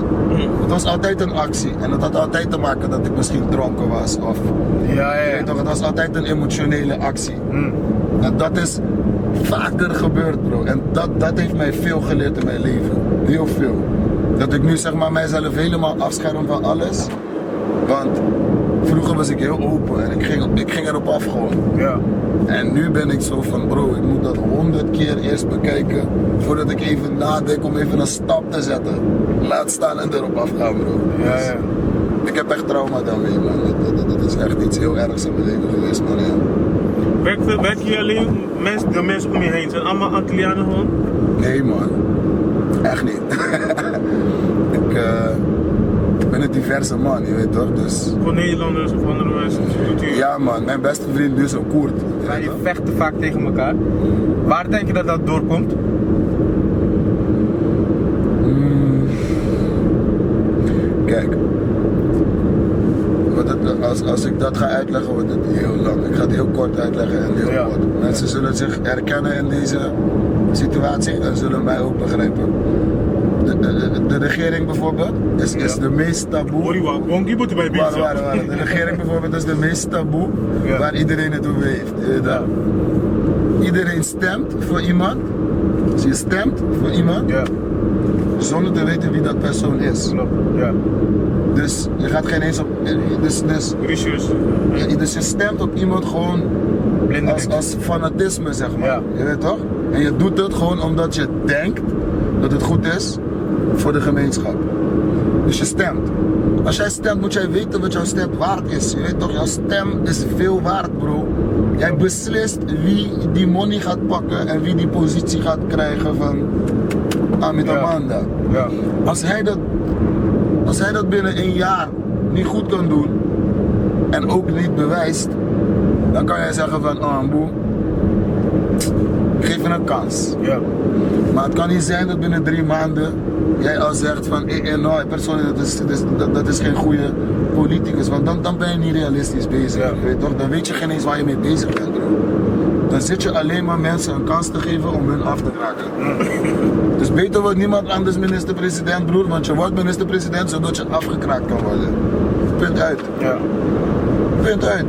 Het was altijd een actie en het had altijd te maken dat ik misschien dronken was of je weet toch, het was altijd een emotionele actie. En dat is vaker gebeurd, bro. En dat heeft mij veel geleerd in mijn leven. Heel veel. Dat ik nu zeg maar mijzelf helemaal afscherm van alles. Want vroeger was ik heel open en ik ging erop af gewoon. Ja. En nu ben ik zo van, bro, ik moet dat 100 keer eerst bekijken voordat ik even nadenk om even een stap te zetten. Laat staan en erop afgaan, bro. Ja, Dus ja. ik heb echt trauma daarmee, man. Dat is echt iets heel ergs in mijn leven geweest, man. Ja. Werk je alleen de mensen om je heen? Zijn allemaal Antillianen gewoon? Nee, man. Echt niet. Ik ben een diverse man, je weet toch? Dus Gewoon Nederlanders of andere mensen? ja, man. Mijn beste vriend is een Koerd. je Maar weet die toch? vechten vaak tegen elkaar. Waar denk je dat dat doorkomt? Kijk. Als ik dat ga uitleggen, wordt het heel lang. Ik ga het heel kort uitleggen en heel Ja. kort. Mensen zullen zich herkennen in deze situatie en zullen mij ook begrijpen. De regering bijvoorbeeld is de meest taboe. Oriwa, wonky moet erbij Waar. bezig. De regering bijvoorbeeld is de meest taboe Ja. waar iedereen het over heeft. Ja. Iedereen stemt voor iemand. Dus je stemt voor iemand Ja, zonder te weten wie dat persoon is. klopt. Ja. Dus je gaat geen eens op. Richieus. Dus je stemt op iemand gewoon Blinde als fanatisme, zeg maar. Ja. Je weet toch? En je doet het gewoon omdat je denkt dat het goed is voor de gemeenschap. Dus je stemt. Als jij stemt, moet jij weten wat jouw stem waard is. Je weet toch, jouw stem is veel waard, bro. Jij beslist wie die money gaat pakken en wie die positie gaat krijgen van Amit Ja. Amanda. Ja. Als hij dat binnen een jaar niet goed kan doen en ook niet bewijst, dan kan jij zeggen van, oh Amboe, geef hem een kans. Ja. Maar het kan niet zijn dat binnen 3 maanden jij al zegt van, nou, persoon, dat is geen goede politicus, want dan ben je niet realistisch bezig. Ja. Je weet toch? Dan weet je geen eens waar je mee bezig bent, bro. Dan zit je alleen maar mensen een kans te geven om hun af te kraken. Dus beter wordt niemand anders minister-president, broer, want je wordt minister-president zodat je afgekraakt kan worden. Punt uit. Ja. Punt uit.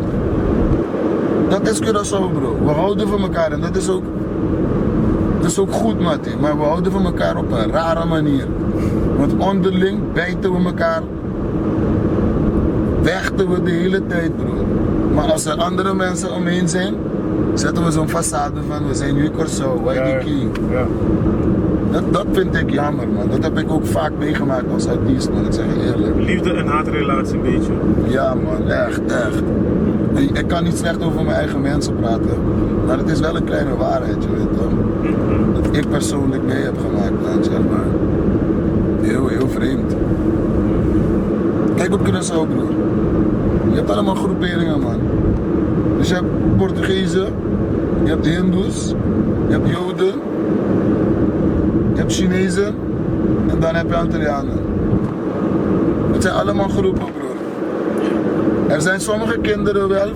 Dat is Curaçao, bro. We houden van elkaar en dat is ook goed, Mattie. Maar we houden van elkaar op een rare manier. Want onderling bijten we elkaar. Vechten we de hele tijd, broer. Maar als er andere mensen omheen zijn, zetten we zo'n façade van we zijn nu Curaçao, wij die king. Ja. Dat vind ik jammer, man. Dat heb ik ook vaak meegemaakt als artiest, man. Ik zeg je eerlijk. Liefde en haatrelatie een beetje. Ja, man. Echt. Ik kan niet slecht over mijn eigen mensen praten. Maar het is wel een kleine waarheid, je weet toch? Dat ik persoonlijk mee heb gemaakt, man, zeg maar. Heel vreemd. Kijk op Curaçao, broer. Je hebt allemaal groeperingen, man. Dus je hebt Portugezen, je hebt Hindoes, je hebt Joden, je hebt Chinezen en dan heb je Antillianen. Het zijn allemaal groepen, broer. Er zijn sommige kinderen wel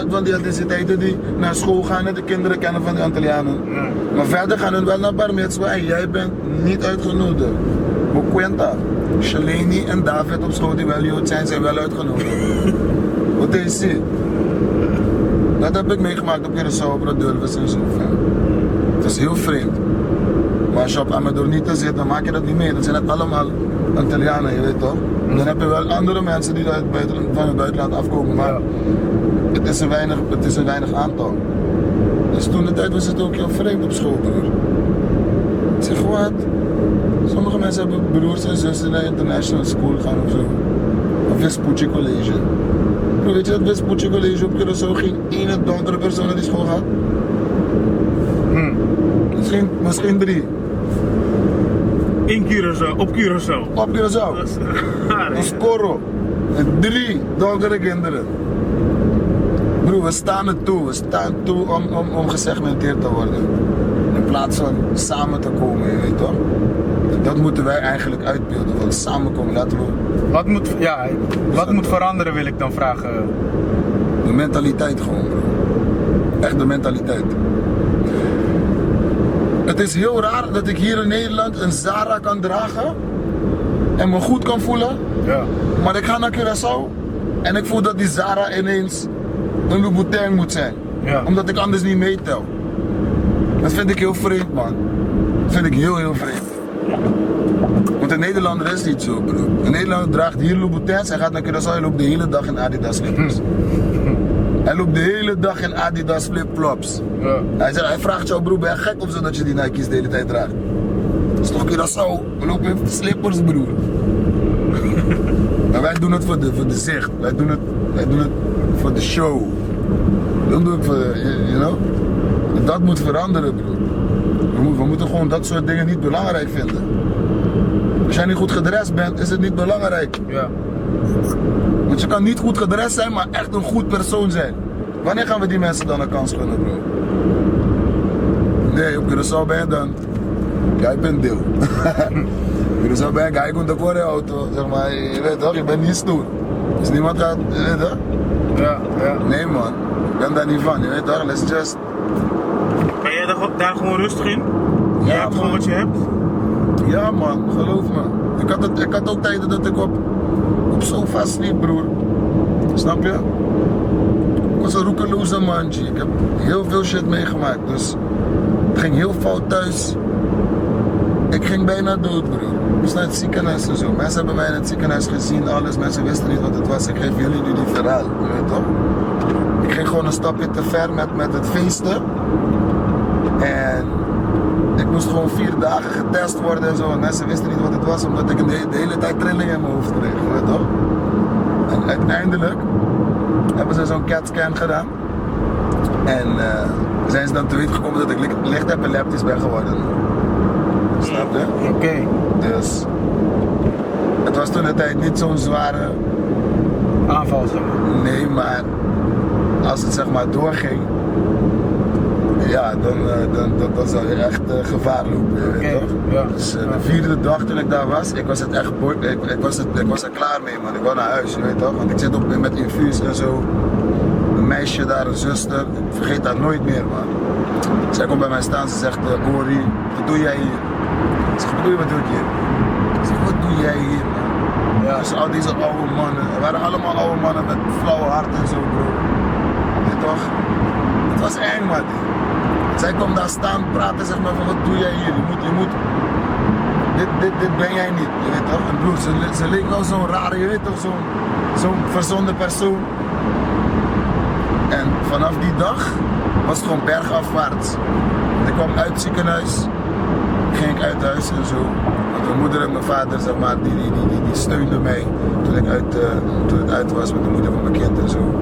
van die etniciteiten die naar school gaan en de kinderen kennen van die Antillianen. Ja. Maar verder gaan hun wel naar bar mitzwa en jij bent niet uitgenodigd. Boquenta, Shalini en David op school die wel Jood zijn wel uitgenodigd. Wat is het? Dat heb ik meegemaakt op Curaçao, op Rodulfus en zo. Het is heel vreemd. Maar als je op Amadornita zit, dan maak je dat niet mee. Dat zijn het allemaal Antillianen, je weet toch? Dan heb je wel andere mensen die van het buitenland afkomen, maar het is een weinig aantal. Dus toen de tijd was het ook heel vreemd op school, broer. Ik zeg, wat? Sommige mensen hebben broers en zussen naar international school gaan of zo. Of Vespucci College. Bro, weet je dat Vespucci College op Curaçao geen ene donkere persoon naar die school gaat? Misschien 3. In Curaçao, op Curaçao. Op Curaçao. Dat is Een scorro. En 3 donkere kinderen. Broer, we staan toe om gesegmenteerd te worden. In plaats van samen te komen, je weet toch? Dat moeten wij eigenlijk uitbeelden, van samenkomen, laten we... Wat moet veranderen, wil ik dan vragen? De mentaliteit gewoon, bro. Echt de mentaliteit. Het is heel raar dat ik hier in Nederland een Zara kan dragen en me goed kan voelen. Ja. Maar ik ga naar Curaçao en ik voel dat die Zara ineens een Louboutin moet zijn. Ja. Omdat ik anders niet meetel. Dat vind ik heel vreemd, man. Dat vind ik heel vreemd. Want een Nederlander is niet zo, bro. Een Nederlander draagt hier Louboutins, hij gaat naar Curaçao en loopt de hele dag in Adidas slippers. Hij loopt de hele dag in Adidas flipflops. Ja. Hij vraagt jou, broer, ben je gek of zo dat je die Nike's de hele tijd draagt? Dat is toch Curaçao? We lopen in slippers, broer. Maar wij doen het voor de zicht. Wij doen het voor de show. Dat doe ik voor, you know? En dat moet veranderen, broer. We moeten gewoon dat soort dingen niet belangrijk vinden. Als jij niet goed gedrest bent, is het niet belangrijk. Ja. Want je kan niet goed gedrest zijn, maar echt een goed persoon zijn. Wanneer gaan we die mensen dan een kans gunnen, bro? Nee, op Curaçao ben je dan... Jij bent deel. Curaçao ben je, ga je komt ook voor de auto. Zeg maar, je weet toch, je bent niet stoer. Dus niemand gaat, je weet toch? Ja. Nee man, ik ben daar niet van, je weet toch, let's just... Ben jij daar gewoon rustig in? Ja, Je hebt gewoon man. wat je hebt? Ja man, geloof me. Ik had ook tijden dat ik op sofa sliep, broer. Snap je? Ik was een roekeloze man, G. Ik heb heel veel shit meegemaakt, dus het ging heel fout thuis. Ik ging bijna dood, broer. Ik moest naar het ziekenhuis en zo. Mensen hebben mij in het ziekenhuis gezien, alles. Mensen wisten niet wat het was. Ik geef jullie nu die verhaal, je weet toch? Ik ging gewoon een stapje te ver met het feesten. En ik moest gewoon 4 dagen getest worden en zo. En mensen wisten niet wat het was, omdat ik de hele tijd trillingen in mijn hoofd kreeg, je weet toch? En uiteindelijk hebben ze zo'n CAT-scan gedaan. En zijn ze dan te weten gekomen dat ik licht epileptisch ben geworden. Snap je? Oké. Dus het was toen de tijd niet zo'n zware Aanval, zeg maar. nee, maar als het zeg maar doorging, ja, dan zou je echt gevaar lopen, je weet toch? Ja. Dus de 4e dag toen ik daar was, ik was het echt ik was er klaar mee, man. Ik wou naar huis, je weet toch? Want ik zit op met infuus en zo. Een meisje daar, een zuster, ik vergeet dat nooit meer, man. Zij komt bij mij staan, ze zegt, Ori, wat doe jij hier? Ik zeg, wat doe ik hier? Ik zeg, wat doe jij hier, man? Ja. Dus al deze oude mannen, er waren allemaal oude mannen met flauwe hart en zo, bro. Weet je toch? Het was eng, man. Zij komt daar staan, praten, zeg maar, van wat doe jij hier? Je moet, dit ben jij niet, je weet toch? En broer, ze leek wel zo'n rare, je weet toch, zo'n verzonde persoon. En vanaf die dag was het gewoon bergafwaarts. Ik kwam uit het ziekenhuis, ging ik uit huis en zo. Want mijn moeder en mijn vader, zeg maar, die steunden mij toen het uit was met de moeder van mijn kind en zo.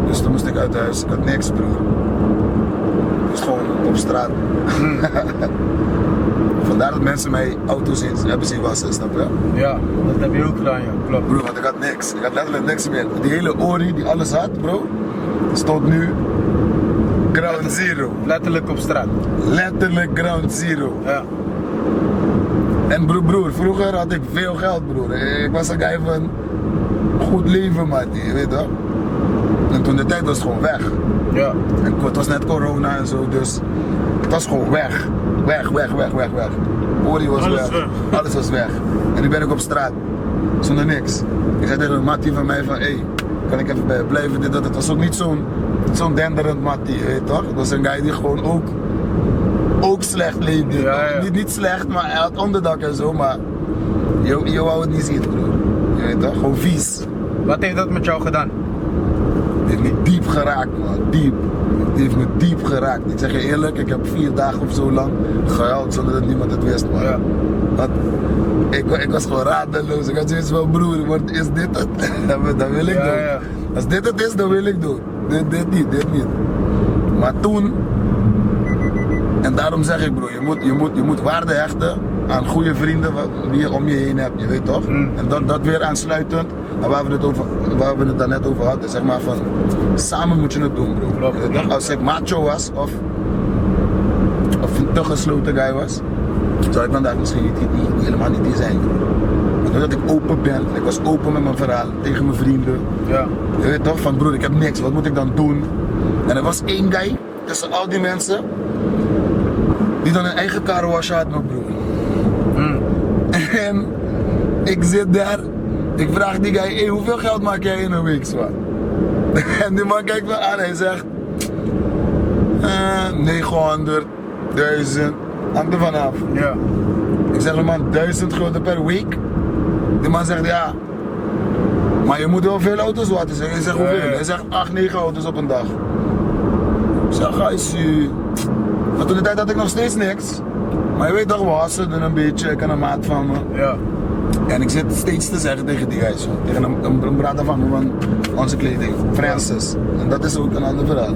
Dus toen moest ik uit huis, ik had niks, broer. Dus gewoon op straat. Vandaar dat mensen mij auto's hebben zien wassen, snap je? Ja, dat heb je ook gedaan, ja. Klopt. Bro, want ik had niks. Ik had letterlijk niks meer. Die hele Ori die alles had, bro, stond nu ground zero. Letterlijk op straat. Letterlijk ground zero. Ja. En broer, vroeger had ik veel geld, broer. Ik was een guy van goed leven, man, je weet toch? En toen de tijd was het gewoon weg. Ja. En het was net corona en zo, dus het was gewoon weg. Weg. Ori was Alles weg. Alles was weg. En nu ben ik op straat. Zonder niks. Ik zei tegen een mattie van mij van, hey, kan ik even bij je blijven? Dit, dat. Het was ook niet zo'n denderend mattie, je weet toch? Het was een guy die gewoon ook slecht leefde. Ja. Niet slecht, maar hij had onderdak en zo, maar je wou het niet zien, broer. Je weet toch? Gewoon vies. Wat heeft dat met jou gedaan? Dit heeft me diep geraakt, man. Diep. Het heeft me diep geraakt. Ik zeg je eerlijk, ik heb 4 dagen of zo lang gehuild zonder dat niemand het wist, man. Ja. Want ik was gewoon radeloos. Ik had zoiets van, broer, is dit het? Dat wil ik doen. Ja. Als dit het is, dan wil ik doen. Dit niet. Maar toen, en daarom zeg ik, broer, je moet waarde hechten aan goede vrienden die je om je heen hebt, je weet toch? En dat weer aansluitend, en waar we het daarnet over hadden, zeg maar van, samen moet je het doen, bro. Klopt. Je weet toch? Als ik macho was, of een te gesloten guy was, zou ik vandaag misschien helemaal niet hier zijn. Maar doordat ik open ben, ik was open met mijn verhaal tegen mijn vrienden. Ja. Je weet toch, van broer, ik heb niks, wat moet ik dan doen? En er was één guy tussen al die mensen die dan een eigen carwash had, mijn broer. En ik zit daar, ik vraag die guy, hey, hoeveel geld maak jij in een week, zwaar? En die man kijkt me aan, hij zegt 900, 1000, hangt er vanaf. Ja. Ik zeg hem, man, 1000 gulden per week. Die man zegt, ja, maar je moet wel veel auto's watten. Ik zeg, hoeveel? Ja. Hij zegt 8, 9 auto's op een dag. Ik zeg, ga eens. Maar toen de tijd had ik nog steeds niks. Maar je weet toch wel, ze doen een beetje, ik ken een maat van me. Ja. En ik zit steeds te zeggen tegen die guys, tegen een brada van me van onze kleding, Francis. En dat is ook een ander verhaal.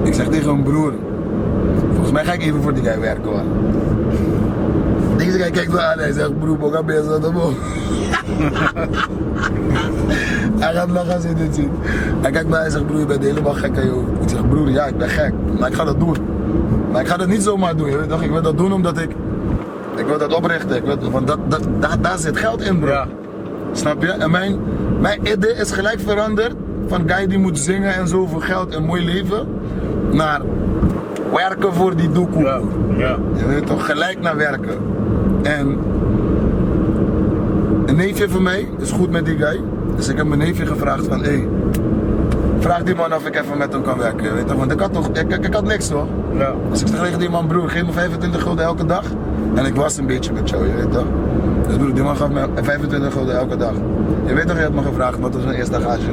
Ik zeg tegen mijn broer, volgens mij ga ik even voor die guy werken, hoor. Deze guy kijkt me aan en hij zegt, broer, boga bezig de boel. Hij gaat lachen als hij dit ziet. Hij kijkt me aan en zegt, broer, je bent helemaal gek aan je hoofd. Ik zeg, broer, ja, ik ben gek, maar ik ga dat doen. Maar ik ga dat niet zomaar doen, je weet toch? Ik wil dat doen omdat ik wil dat oprichten, want daar zit geld in, bro. Ja. Snap je? En mijn idee is gelijk veranderd van guy die moet zingen en zo voor geld en mooi leven, naar werken voor die doekoe. Ja, ja. Je weet toch, gelijk naar werken. En een neefje van mij is goed met die guy. Dus ik heb mijn neefje gevraagd van, hey, vraag die man of ik even met hem kan werken. Je weet toch? Want ik had niks toch? Ja. Dus ik zeg tegen die man, broer, geef me 25 gulden elke dag. En ik was een beetje met jou, je weet toch? Dus broer, die man gaf me 25 gulden elke dag. Je weet toch, je hebt me gevraagd, wat was mijn eerste gage?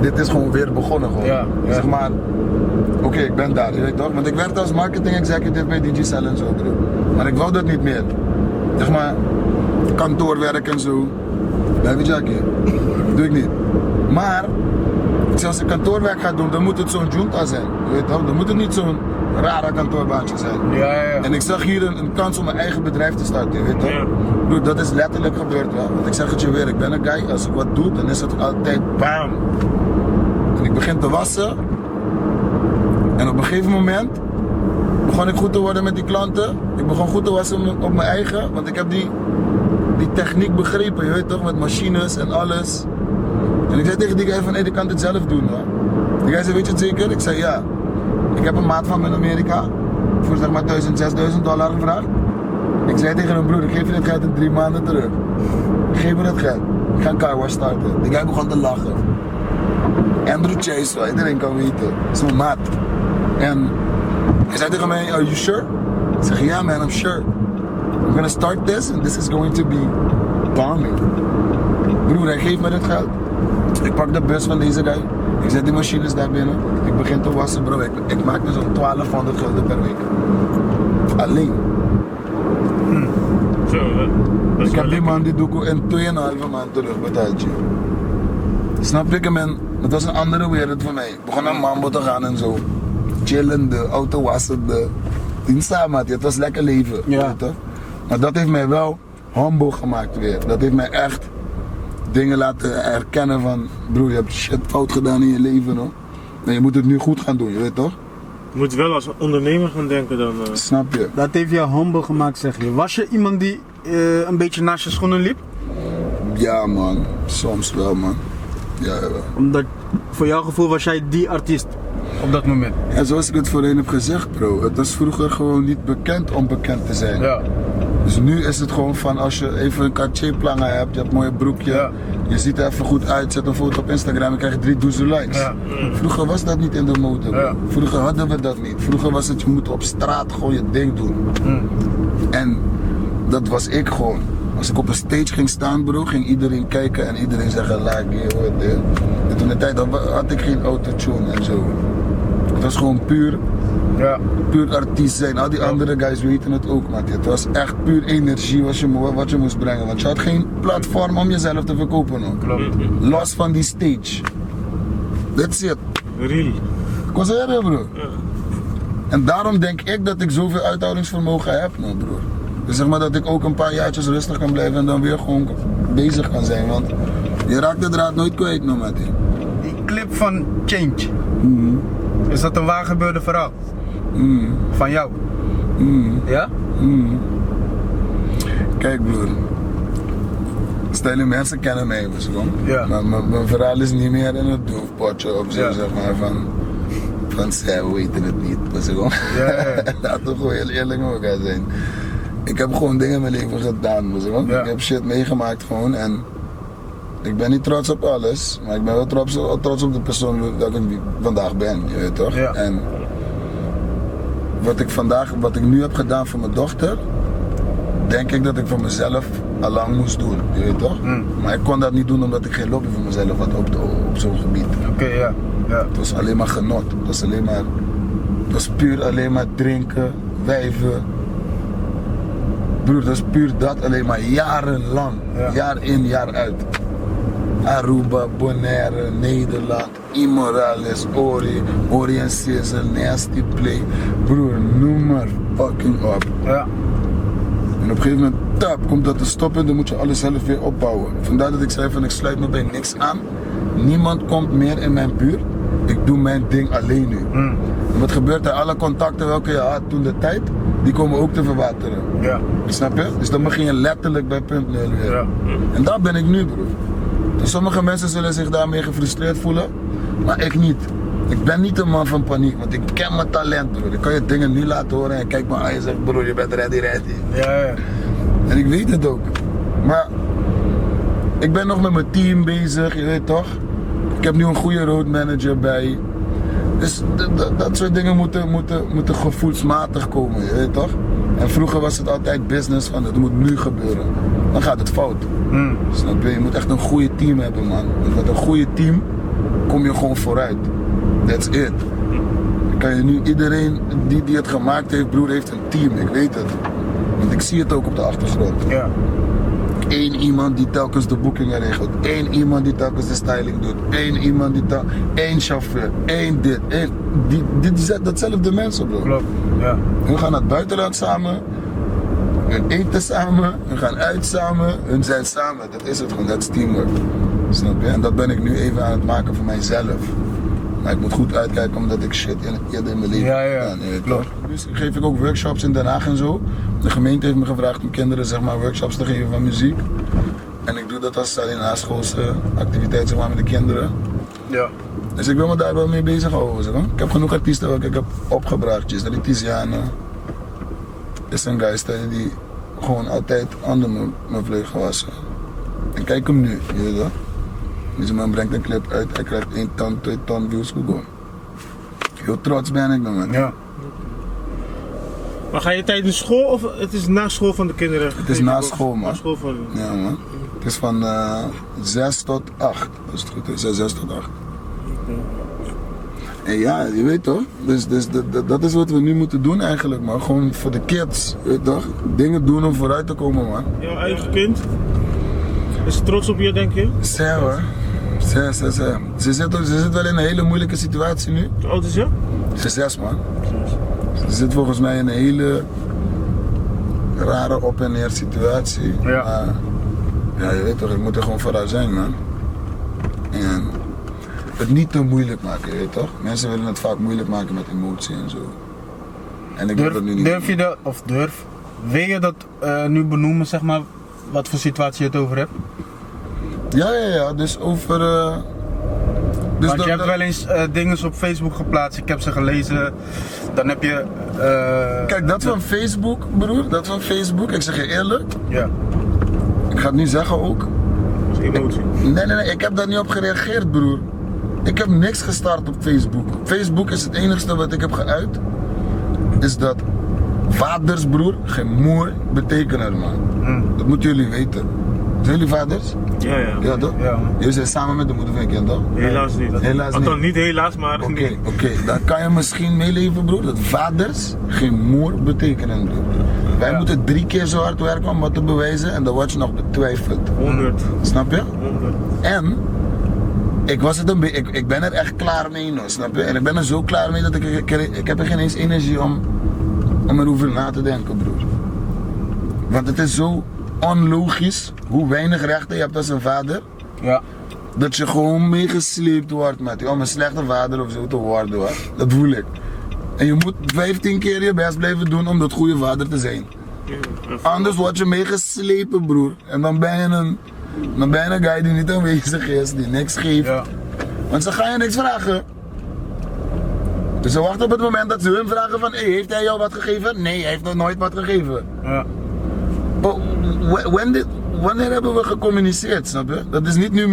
Dit is gewoon weer begonnen gewoon. Ja, ja. Zeg maar, oké, ik ben daar, je weet toch? Want ik werkte als marketing executive bij Digicel en zo, broer. Maar ik wou dat niet meer. Zeg maar, kantoorwerk en zo. Blijf je Jackie? Doe ik niet. Maar, als ik kantoorwerk ga doen, dan moet het zo'n junta zijn. Je weet toch? Dan moet het niet zo'n rare kantoorbaantje zijn. Ja. En ik zag hier een kans om mijn eigen bedrijf te starten, je weet toch? Ja. Broer, dat is letterlijk gebeurd, ja. Want ik zeg het je weer, ik ben een guy, als ik wat doe, dan is het altijd bam. En ik begin te wassen. En op een gegeven moment begon ik goed te worden met die klanten. Ik begon goed te wassen op mijn eigen, want ik heb die techniek begrepen, je weet toch, met machines en alles. En ik zei tegen die guy van, hey, ik kan dit zelf doen, hoor. Die guy zei, weet je het zeker? Ik zei, ja. Ik heb een maat van me in Amerika voor zeg maar $1000, $6000 gevraagd. Ik zei tegen hem, broer, ik geef je dit geld in 3 maanden terug. Geef me dat geld. Ik ga een carwash starten. Die guy begon te lachen. Andrew Chase, wel, iedereen kan weten. Dat is mijn maat. En hij zei tegen mij, are you sure? Ik zeg, ja man, I'm sure. I'm gonna start this and this is going to be bombing. Broer, hij geeft me dit geld. Ik pak de bus van deze guy. Ik zet die machines daar binnen. Ik begin te wassen, bro. Ik maak dus zo'n 1200 gulden per week. Alleen. Zo, dat is Ik heb wel die lekker. man die doekoe in 2,5 maand terug betaald, je. Snap ik hem? En het was een andere wereld voor mij. Ik begon naar Mambo te gaan en zo. Chillende, auto wassende. Dienstzaamheid, het was lekker leven. Ja. Weet je? Maar dat heeft mij wel humble gemaakt weer. Dat heeft mij echt dingen laten herkennen van, broer, je hebt shit fout gedaan in je leven, hoor. En je moet het nu goed gaan doen, je weet toch? Je moet wel als ondernemer gaan denken dan. Snap je? Dat heeft jou humble gemaakt, zeg je. Was je iemand die een beetje naast je schoenen liep? Ja, man. Soms wel, man. Ja, wel. Omdat voor jouw gevoel was jij die artiest op dat moment. En zoals ik het voorheen heb gezegd, bro, het was vroeger gewoon niet bekend om bekend te zijn. Ja. Dus nu is het gewoon van als je even een Cartier-planga hebt, je hebt een mooie broekje, Ja. je ziet er even goed uit, zet een foto op Instagram en krijg je 3000 likes. Ja. Vroeger was dat niet in de mode, bro. Ja. Vroeger hadden we dat niet. Vroeger was het, je moet op straat gewoon je ding doen. En dat was ik gewoon. Als ik op een stage ging staan, bro, ging iedereen kijken en iedereen zeggen, like, what the. En toen de tijd had ik geen autotune en zo. Het was gewoon puur artiest zijn. Al die andere guys weten het ook, man. Het was echt puur energie wat je moest brengen. Want je had geen platform om jezelf te verkopen ook. Klopt. Los van die stage. That's it. Real. Ik was er, bro. En daarom denk ik dat ik zoveel uithoudingsvermogen heb, man, broer. Dus zeg maar dat ik ook een paar jaartjes rustig kan blijven en dan weer gewoon bezig kan zijn. Want je raakt de draad nooit kwijt, no, Mattie. Die clip van Change. Is dat een waar gebeurde verhaal? Van jou? Ja? Kijk broer, stel je mensen kennen mij misschien. Ja. Maar mijn verhaal is niet meer in het doofpotje of zo, Ja. zeg maar van zij, we weten het niet. Misschien. Ja. Laten we gewoon heel eerlijk met elkaar zijn. Ik heb gewoon dingen in mijn leven gedaan, misschien. Ja. Ik heb shit meegemaakt gewoon en ik ben niet trots op alles, maar ik ben wel trots op de persoon dat ik vandaag ben, je weet toch? Ja. En wat ik nu heb gedaan voor mijn dochter, denk ik dat ik voor mezelf al lang moest doen, je weet toch? Maar ik kon dat niet doen omdat ik geen lobby voor mezelf had op zo'n gebied. Oké, ja. Het was alleen maar genot, het was puur alleen maar drinken, wijven. Broer, dat is puur dat alleen maar jarenlang, Ja. jaar in, jaar uit. Aruba, Bonaire, Nederland, Immorales, Ori en Caesar, Nasty Play. Broer, noem maar fucking op. Ja. En op een gegeven moment, komt dat te stoppen, dan moet je alles zelf weer opbouwen. Vandaar dat ik zei van ik sluit me bij niks aan. Niemand komt meer in mijn buurt. Ik doe mijn ding alleen nu. En wat gebeurt er? Alle contacten welke je had toen de tijd, die komen ook te verwateren. Ja. Snap je? Dus dan begin je letterlijk bij punt 0 weer. Ja. En daar ben ik nu, broer. Dus sommige mensen zullen zich daarmee gefrustreerd voelen, maar ik niet. Ik ben niet een man van paniek, want ik ken mijn talent, broer. Ik kan je dingen nu laten horen en kijk maar aan je zegt, broer, je bent ready. Ja. En ik weet het ook. Maar ik ben nog met mijn team bezig, je weet toch? Ik heb nu een goede roadmanager bij. Dus dat soort dingen moeten gevoelsmatig komen, je weet toch? En vroeger was het altijd business van het moet nu gebeuren. Dan gaat het fout. Snap je? Je moet echt een goede team hebben, man. Want met een goede team kom je gewoon vooruit. That's it. Kan je nu, iedereen die het gemaakt heeft, broer, heeft een team. Ik weet het. Want ik zie het ook op de achtergrond. Ja. Eén iemand die telkens de boekingen regelt. Eén iemand die telkens de styling doet. Één chauffeur. Één dit. Datzelfde mensen, bro. Klopt. Ja. Hun gaan naar het buitenland samen. Hun eten samen. Hun gaan uit samen. Hun zijn samen. Dat is het gewoon. Dat is teamwork. Snap je? En dat ben ik nu even aan het maken voor mijzelf. Maar ik moet goed uitkijken omdat ik shit eerder in mijn leven Ja, heb gedaan, je weet klopt. toch? Dus geef ik ook workshops in Den Haag en zo. De gemeente heeft me gevraagd om kinderen zeg maar, workshops te geven van muziek. En ik doe dat als alleen naschoolse activiteit zeg maar, met de kinderen. Ja. Dus ik wil me daar wel mee bezighouden. Zeg maar. Ik heb genoeg artiesten welke ik heb opgebracht. Giselle Tiziane is een guy die gewoon altijd onder mijn vleugel was. En kijk hem nu, je weet toch? Deze man brengt een clip uit, hij krijgt 1 ton, 2 ton views Google. Heel trots ben ik dan, man. Ja. Maar ga je tijdens school of het is na school van de kinderen? Het is na school, man. Na school van... Ja, man. Het is van 6 tot 8, als het goed is. 6 tot 8. En ja, je weet toch? Dus dat is wat we nu moeten doen eigenlijk, man. Gewoon voor de kids, weet je toch? Dingen doen om vooruit te komen, man. Jouw eigen kind? Is ze trots op je, denk je? Zij hoor. Ze zit wel in een hele moeilijke situatie nu. Hoe oud is ze? Ze is 6, man. Ze zit volgens mij in een hele rare op en neer situatie. Ja. Maar, ja, je weet toch, ik moet er gewoon voor haar zijn, man. En het niet te moeilijk maken, je weet toch? Mensen willen het vaak moeilijk maken met emotie en zo. En ik wil dat nu niet. Wil je dat nu benoemen, zeg maar, wat voor situatie je het over hebt? Ja, dus over... Dus Want je hebt wel eens dingen op Facebook geplaatst, ik heb ze gelezen. Dan heb je... Kijk, dat van Facebook, broer, dat van Facebook, ik zeg je eerlijk. Ja. Ik ga het nu zeggen ook. Dat is emotie. Nee, ik heb daar niet op gereageerd, broer. Ik heb niks gestart op Facebook. Op Facebook is het enigste wat ik heb geuit, is dat vaders, broer, geen moer betekenen, man. Dat moeten jullie weten. Zijn jullie vaders? Ja. Ja, toch? Ja. Jullie zijn samen met de moeder van je kind, toch? Helaas niet. Helaas Althans, niet. niet helaas, maar... Oké, dan kan je misschien meeleven, broer, dat vaders geen moer betekenen, broer. Wij moeten 3 keer zo hard werken om wat te bewijzen en dan word je nog betwijfeld. 100. Snap je? 100. En ik ben er echt klaar mee, no, snap je? En ik ben er zo klaar mee dat ik heb er geen eens energie om erover na te denken, broer. Want het is zo onlogisch hoe weinig rechten je hebt als een vader. Ja. Dat je gewoon meegesleept wordt met om een slechte vader of zo te worden, hoor. Dat voel ik. En je moet 15 keer je best blijven doen om dat goede vader te zijn. Anders word je meegeslepen, broer. En dan ben je een guy die niet aanwezig is, die niks geeft. Ja. Want ze gaan je niks vragen. Dus ze wachten op het moment dat ze hun vragen van, hey, heeft hij jou wat gegeven? Nee, hij heeft nog nooit wat gegeven. Ja. Oh, wanneer hebben we gecommuniceerd, snap je? Dat is niet nu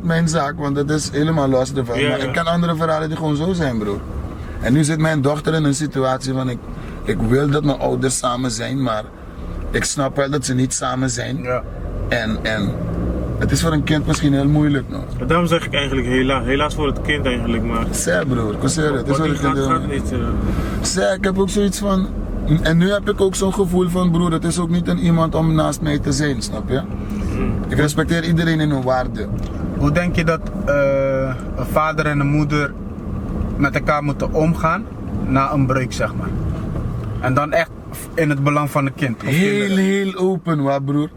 mijn zaak, want dat is helemaal los ervan. Ja, Maar ja. ik ken andere verhalen die gewoon zo zijn, bro. En nu zit mijn dochter in een situatie van, ik wil dat mijn ouders samen zijn, maar ik snap wel dat ze niet samen zijn. Ja. En het is voor een kind misschien heel moeilijk nog. En daarom zeg ik eigenlijk helaas voor het kind eigenlijk, maar... Zeg broer, ik zeg het is Wat voor niet een kind heel gaat moeilijk. niet... Zeg, ik heb ook zoiets van. En nu heb ik ook zo'n gevoel van, broer, het is ook niet een iemand om naast mij te zijn, snap je? Ik respecteer iedereen in hun waarde. Hoe denk je dat een vader en een moeder met elkaar moeten omgaan na een breuk, zeg maar? En dan echt in het belang van het kind. Of kinderen. Heel open, waar broer.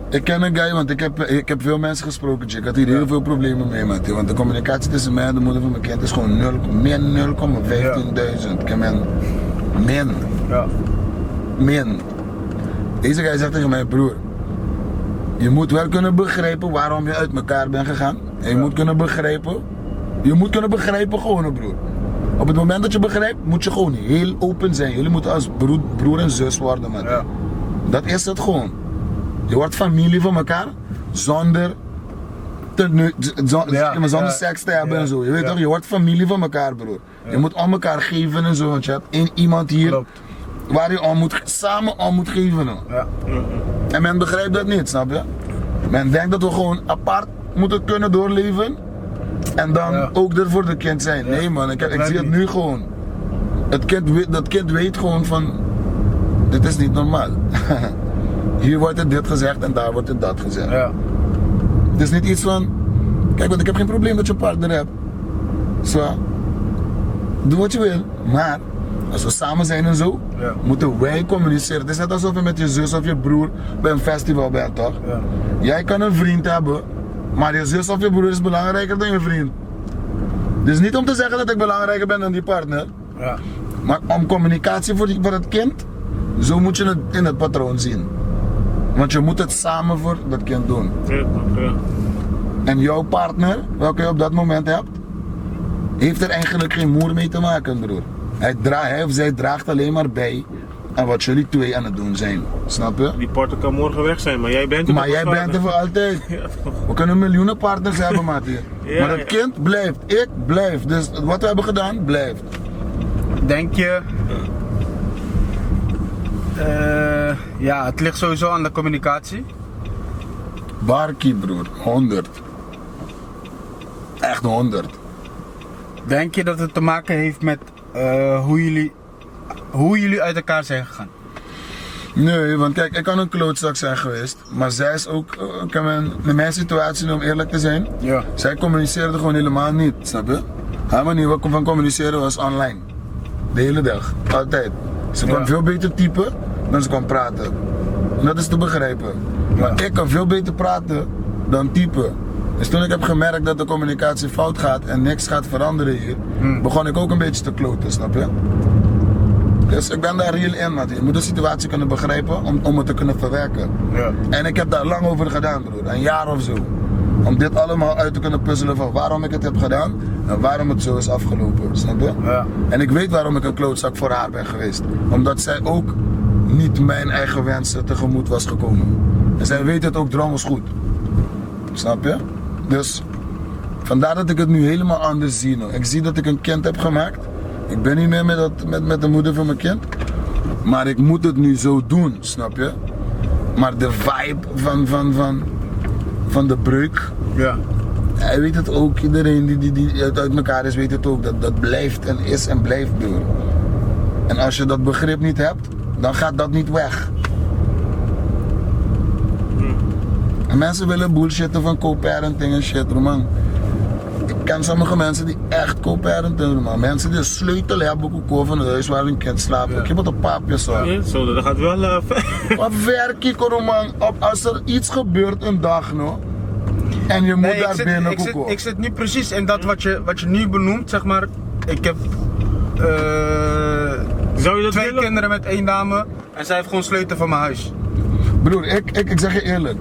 Ik ken een guy, want ik heb veel mensen gesproken, chick. Ik had hier heel veel problemen mee, man. Want de communicatie tussen mij en de moeder van mijn kind is gewoon min 0,15.000. Ik heb min. Deze guy zegt tegen mij, broer, je moet wel kunnen begrijpen waarom je uit elkaar bent gegaan. En je moet kunnen begrijpen gewoon, broer. Op het moment dat je begrijpt, moet je gewoon heel open zijn. Jullie moeten als broer en zus worden, man. Ja. Dat is het gewoon. Je wordt familie van elkaar zonder seks te hebben en zo. Je weet toch, je wordt familie van elkaar, broer. Je moet om elkaar geven en zo, want je hebt iemand hier Klopt. waar je samen om moet geven. Hoor. Ja. En men begrijpt dat niet, snap je? Men denkt dat we gewoon apart moeten kunnen doorleven en dan ook er voor het kind zijn. Nee man, ik zie het nu gewoon. Dat kind weet gewoon van, dit is niet normaal. Hier wordt het dit gezegd en daar wordt het dat gezegd. Ja. Het is niet iets van, kijk, want ik heb geen probleem dat je een partner hebt. Zo, doe wat je wil, maar als we samen zijn en zo, moeten wij communiceren. Het is net alsof je met je zus of je broer bij een festival bent, toch? Ja. Jij kan een vriend hebben, maar je zus of je broer is belangrijker dan je vriend. Dus niet om te zeggen dat ik belangrijker ben dan die partner, Ja. maar om communicatie voor het kind, zo moet je het in het patroon zien. Want je moet het samen voor dat kind doen. Ja. En jouw partner, welke je op dat moment hebt, heeft er eigenlijk geen moer mee te maken, broer. Hij of zij draagt alleen maar bij aan wat jullie twee aan het doen zijn. Snap je? Die partner kan morgen weg zijn, maar jij bent er. Maar jij bent er voor altijd. Ja, toch. We kunnen miljoenen partners hebben, maat hier. Ja, Maar het kind blijft. Ik blijf. Dus wat we hebben gedaan, blijft. Denk je... ja, het ligt sowieso aan de communicatie. Barkie, broer. 100. Echt 100. Denk je dat het te maken heeft met hoe jullie uit elkaar zijn gegaan? Nee, want kijk, ik kan een klootzak zijn geweest. Maar zij is ook, in mijn situatie, om eerlijk te zijn, Ja. zij communiceerde gewoon helemaal niet, snap je? Haar manier van communiceren was online. De hele dag, altijd. Ze kon veel beter typen dan ze kon praten. En dat is te begrijpen. Maar ik kan veel beter praten dan typen. Dus toen ik heb gemerkt dat de communicatie fout gaat en niks gaat veranderen hier, begon ik ook een beetje te kloten, snap je? Dus ik ben daar heel in, man. Je moet de situatie kunnen begrijpen om het te kunnen verwerken. Ja. En ik heb daar lang over gedaan, broer. Een jaar of zo. Om dit allemaal uit te kunnen puzzelen van waarom ik het heb gedaan en waarom het zo is afgelopen, snap je? Ja. En ik weet waarom ik een klootzak voor haar ben geweest. Omdat zij ook niet mijn eigen wensen tegemoet was gekomen. En zij weet het ook drommels goed. Snap je? Dus vandaar dat ik het nu helemaal anders zie. Nou. Ik zie dat ik een kind heb gemaakt. Ik ben niet meer met de moeder van mijn kind. Maar ik moet het nu zo doen, snap je? Maar de vibe van de breuk, Ja. hij weet het ook. Iedereen die uit elkaar is, weet het ook. Dat blijft en is en blijft door. En als je dat begrip niet hebt, dan gaat dat niet weg. En mensen willen bullshitten van co-parenting en shit, man. Ik ken sommige mensen die echt co-parenten, man. Mensen die een sleutel hebben gekocht van het huis waar hun kind slaapt. Ik heb het op papier zo. Ja, zo, dat gaat wel Wat werk ik er, man? Als er iets gebeurt een dag, no? En je moet daar binnen koeken. Ik zit nu precies in dat wat je nu benoemt, zeg maar. Ik heb Zou je dat 2 willen? kinderen met 1 dame en zij heeft gewoon sleutel van mijn huis. Broer, ik zeg je eerlijk.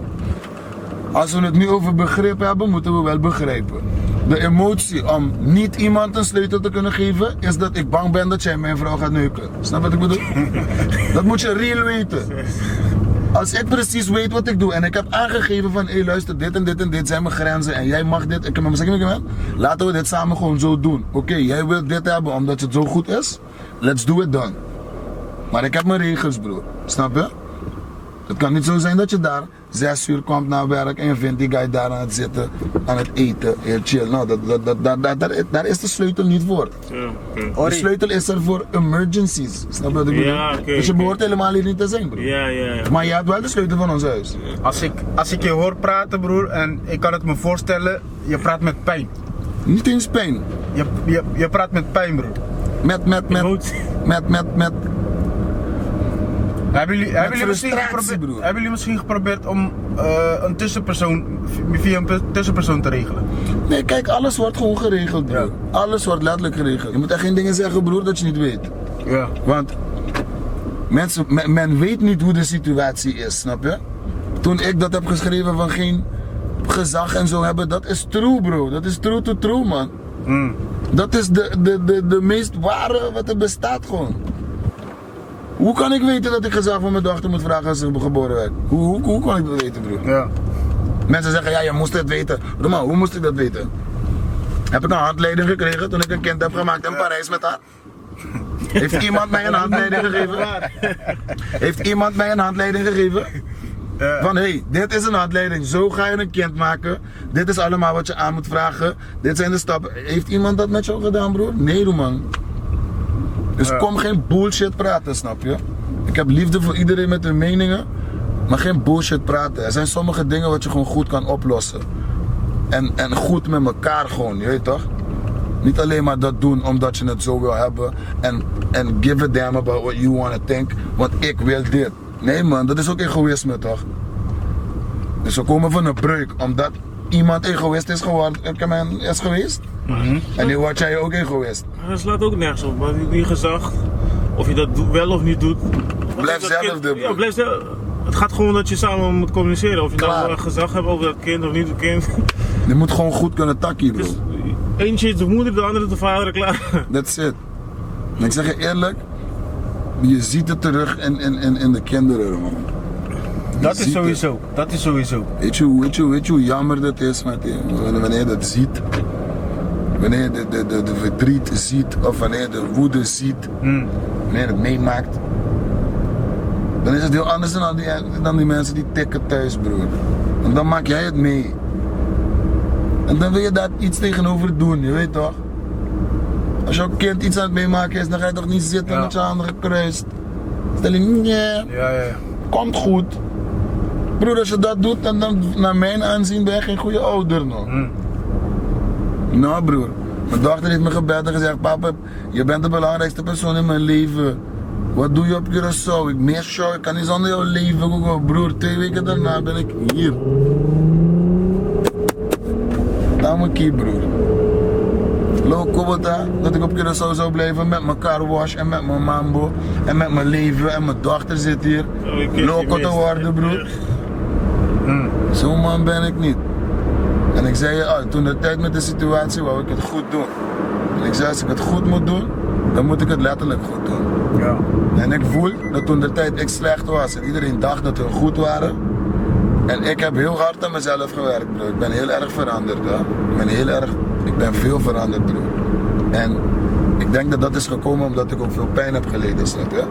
Als we het nu over begrip hebben, moeten we wel begrijpen. De emotie om niet iemand een sleutel te kunnen geven, is dat ik bang ben dat jij mijn vrouw gaat neuken. Snap wat ik bedoel? Dat moet je real weten. Als ik precies weet wat ik doe en ik heb aangegeven van, hé luister, dit en dit en dit zijn mijn grenzen en jij mag dit, laten we dit samen gewoon zo doen. Oké, jij wilt dit hebben omdat het zo goed is, let's do it dan. Maar ik heb mijn regels, broer. Snap je? Het kan niet zo zijn dat je daar 6 uur komt naar werk en je vindt die guy daar aan het zitten, aan het eten, heel chill. Nou, daar is de sleutel niet voor. Ja, oké. De sleutel is er voor emergencies. Snap je wat ik bedoel? Ja, oké, dus je oké. behoort helemaal hier niet te zijn, broer. Ja. Maar je hebt wel de sleutel van ons huis. Als ik je hoor praten, broer, en ik kan het me voorstellen, je praat met pijn. Niet eens pijn. Je praat met pijn, broer. Emotie. Met. Hebben frustratie, broer. jullie misschien geprobeerd om een tussenpersoon, via een tussenpersoon te regelen? Nee, kijk, alles wordt gewoon geregeld, broer. Ja. Alles wordt letterlijk geregeld. Je moet echt geen dingen zeggen, broer, dat je niet weet. Ja. Want men weet niet hoe de situatie is, snap je? Toen ik dat heb geschreven van geen gezag en zo hebben, dat is true, bro. Dat is true to true, man. Dat is de meest ware wat er bestaat gewoon. Hoe kan ik weten dat ik gezag van mijn dochter moet vragen als ze geboren werd? Hoe kan ik dat weten, broer? Ja. Mensen zeggen, ja, je moest het weten. Normaal, hoe moest ik dat weten? Heb ik een handleiding gekregen toen ik een kind heb gemaakt in Parijs met haar? Heeft iemand mij een handleiding gegeven? Heeft iemand mij een handleiding gegeven? Van hé, dit is een handleiding, zo ga je een kind maken. Dit is allemaal wat je aan moet vragen. Dit zijn de stappen. Heeft iemand dat met jou gedaan, broer? Nee, man. Dus kom geen bullshit praten, snap je? Ik heb liefde voor iedereen met hun meningen, maar geen bullshit praten. Er zijn sommige dingen wat je gewoon goed kan oplossen. En goed met elkaar gewoon, je weet toch? Niet alleen maar dat doen omdat je het zo wil hebben en give a damn about what you want to think, want ik wil dit. Nee man, dat is ook egoïsme toch? Dus we komen van een breuk omdat iemand egoïst is geweest. En nu word jij ook egoïst. Dat slaat ook nergens op, maar die gezag, of je dat wel of niet doet. Blijf dat zelf kind- doen, bro. Ja, blijf zelf. Het gaat gewoon dat je samen moet communiceren. Of je Klaar. nou gezag hebt over dat kind of niet het kind. Je moet gewoon goed kunnen takkie, bro. Dus eentje is de moeder, de andere is de vader, klaar. That's it. En ik zeg je eerlijk, je ziet het terug in de kinderen, man. Dat ziet is sowieso. Dat is sowieso. Weet je hoe jammer dat is, wanneer je dat ziet? Wanneer je de verdriet ziet, of wanneer je de woede ziet, wanneer je het meemaakt. Dan is het heel anders dan die mensen die tikken thuis, broer. Want dan maak jij het mee. En dan wil je daar iets tegenover doen, je weet toch? Als jouw kind iets aan het meemaken is, dan ga je toch niet zitten met je handen gekruist. Stel je, nee, Ja. komt goed. Broer, als je dat doet, dan naar mijn aanzien ben je geen goede ouder nog. Nou broer, mijn dochter heeft me gebeld en gezegd, papa, je bent de belangrijkste persoon in mijn leven. Wat doe je op Curaçao? Ik mis jou, ik kan niet zonder jou leven. Broer, 2 weken daarna ben ik hier. Nou mijn kie, broer. Lokobota, dat ik op Curaçao zou blijven met mijn carwash en met mijn mambo en met mijn leven en mijn dochter zit hier. Loco te worden, broer. Zo'n man ben ik niet. En ik zei je al, toen de tijd met de situatie wou ik het goed doen. En ik zei, als ik het goed moet doen, dan moet ik het letterlijk goed doen. Ja. En ik voel dat toen de tijd ik slecht was en iedereen dacht dat we goed waren. En ik heb heel hard aan mezelf gewerkt, bro. Ik ben heel erg veranderd, hè. Ik ben veel veranderd, bro. En ik denk dat dat is gekomen omdat ik ook veel pijn heb geleden, snap je?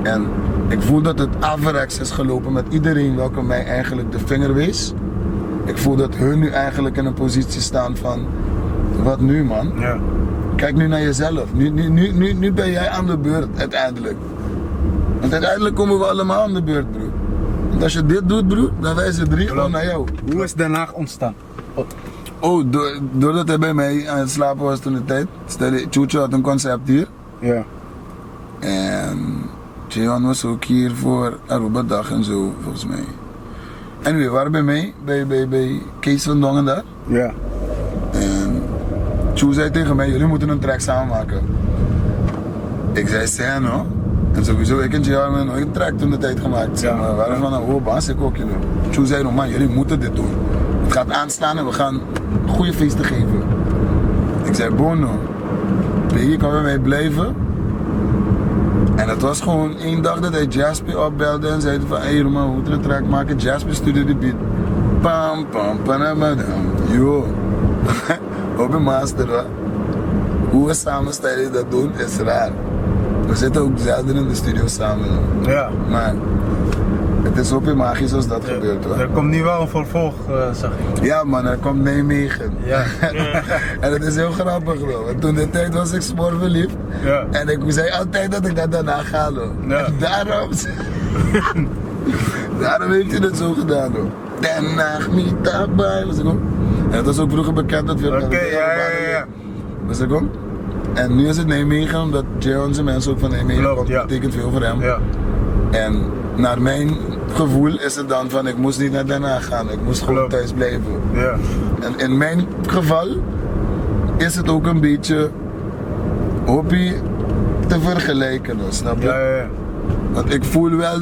En ik voel dat het averechts is gelopen met iedereen welke mij eigenlijk de vinger wees. Ik voel dat hun nu eigenlijk in een positie staan van, wat nu man? Ja. Kijk nu naar jezelf. Nu ben jij aan de beurt, uiteindelijk. Want uiteindelijk komen we allemaal aan de beurt, broer. Want als je dit doet, broer, dan wijzen 3 gewoon naar jou. Hoe is Den Haag ontstaan? Oh, doordat hij bij mij aan het slapen was toen de tijd. Stel je, Chucho had een concept hier. Ja. En Jehan was ook hier voor Aruba-dag en zo, volgens mij. En we waren bij mij, bij Kees van Dongen daar. Ja. En Chu zei tegen mij, jullie moeten een track samen maken. Ik zei Seno. En sowieso, ik en J.R. hebben een track toen de tijd gemaakt. Zeg maar. We waren van, oh baas, ik ook. Toen zei man, jullie moeten dit doen. Het gaat aanslaan en we gaan goede feesten geven. Ik zei, Bono, Piggy kan bij mij blijven. En het was gewoon één dag dat hij Jasper opbelde en zei van, hey man, we moeten een track maken. Jasper stuurde de beat. Pam, pam, pam, yo. Op een master, hoor. Hoe we samenstellen dat doen is raar. We zitten ook zelden in de studio samen. Ja. Maar het is ook weer magisch als dat gebeurt, hoor. Er komt nu wel een vervolg, zag ik. Ja man, er komt Nijmegen. Ja. En het is heel grappig, hoor. Want toen de tijd was ik smoorverliefd. Ja. En ik zei altijd dat ik dat daarna ga, hoor. Ja. En daarom heeft hij het zo gedaan, hoor. Den nacht niet daarbij. En het was ook vroeger bekend dat we... Oké, ja. Was ik ook? En nu is het Nijmegen, omdat Jay onze mensen ook van Nijmegen Klopt, komt, ja. betekent veel voor hem. Ja. En naar mijn gevoel is het dan van, ik moest niet naar Den Haag gaan, ik moest gewoon Klopt. thuis blijven. Ja. En in mijn geval is het ook een beetje hobby te vergelijken, snap je? Ja. Want ik voel wel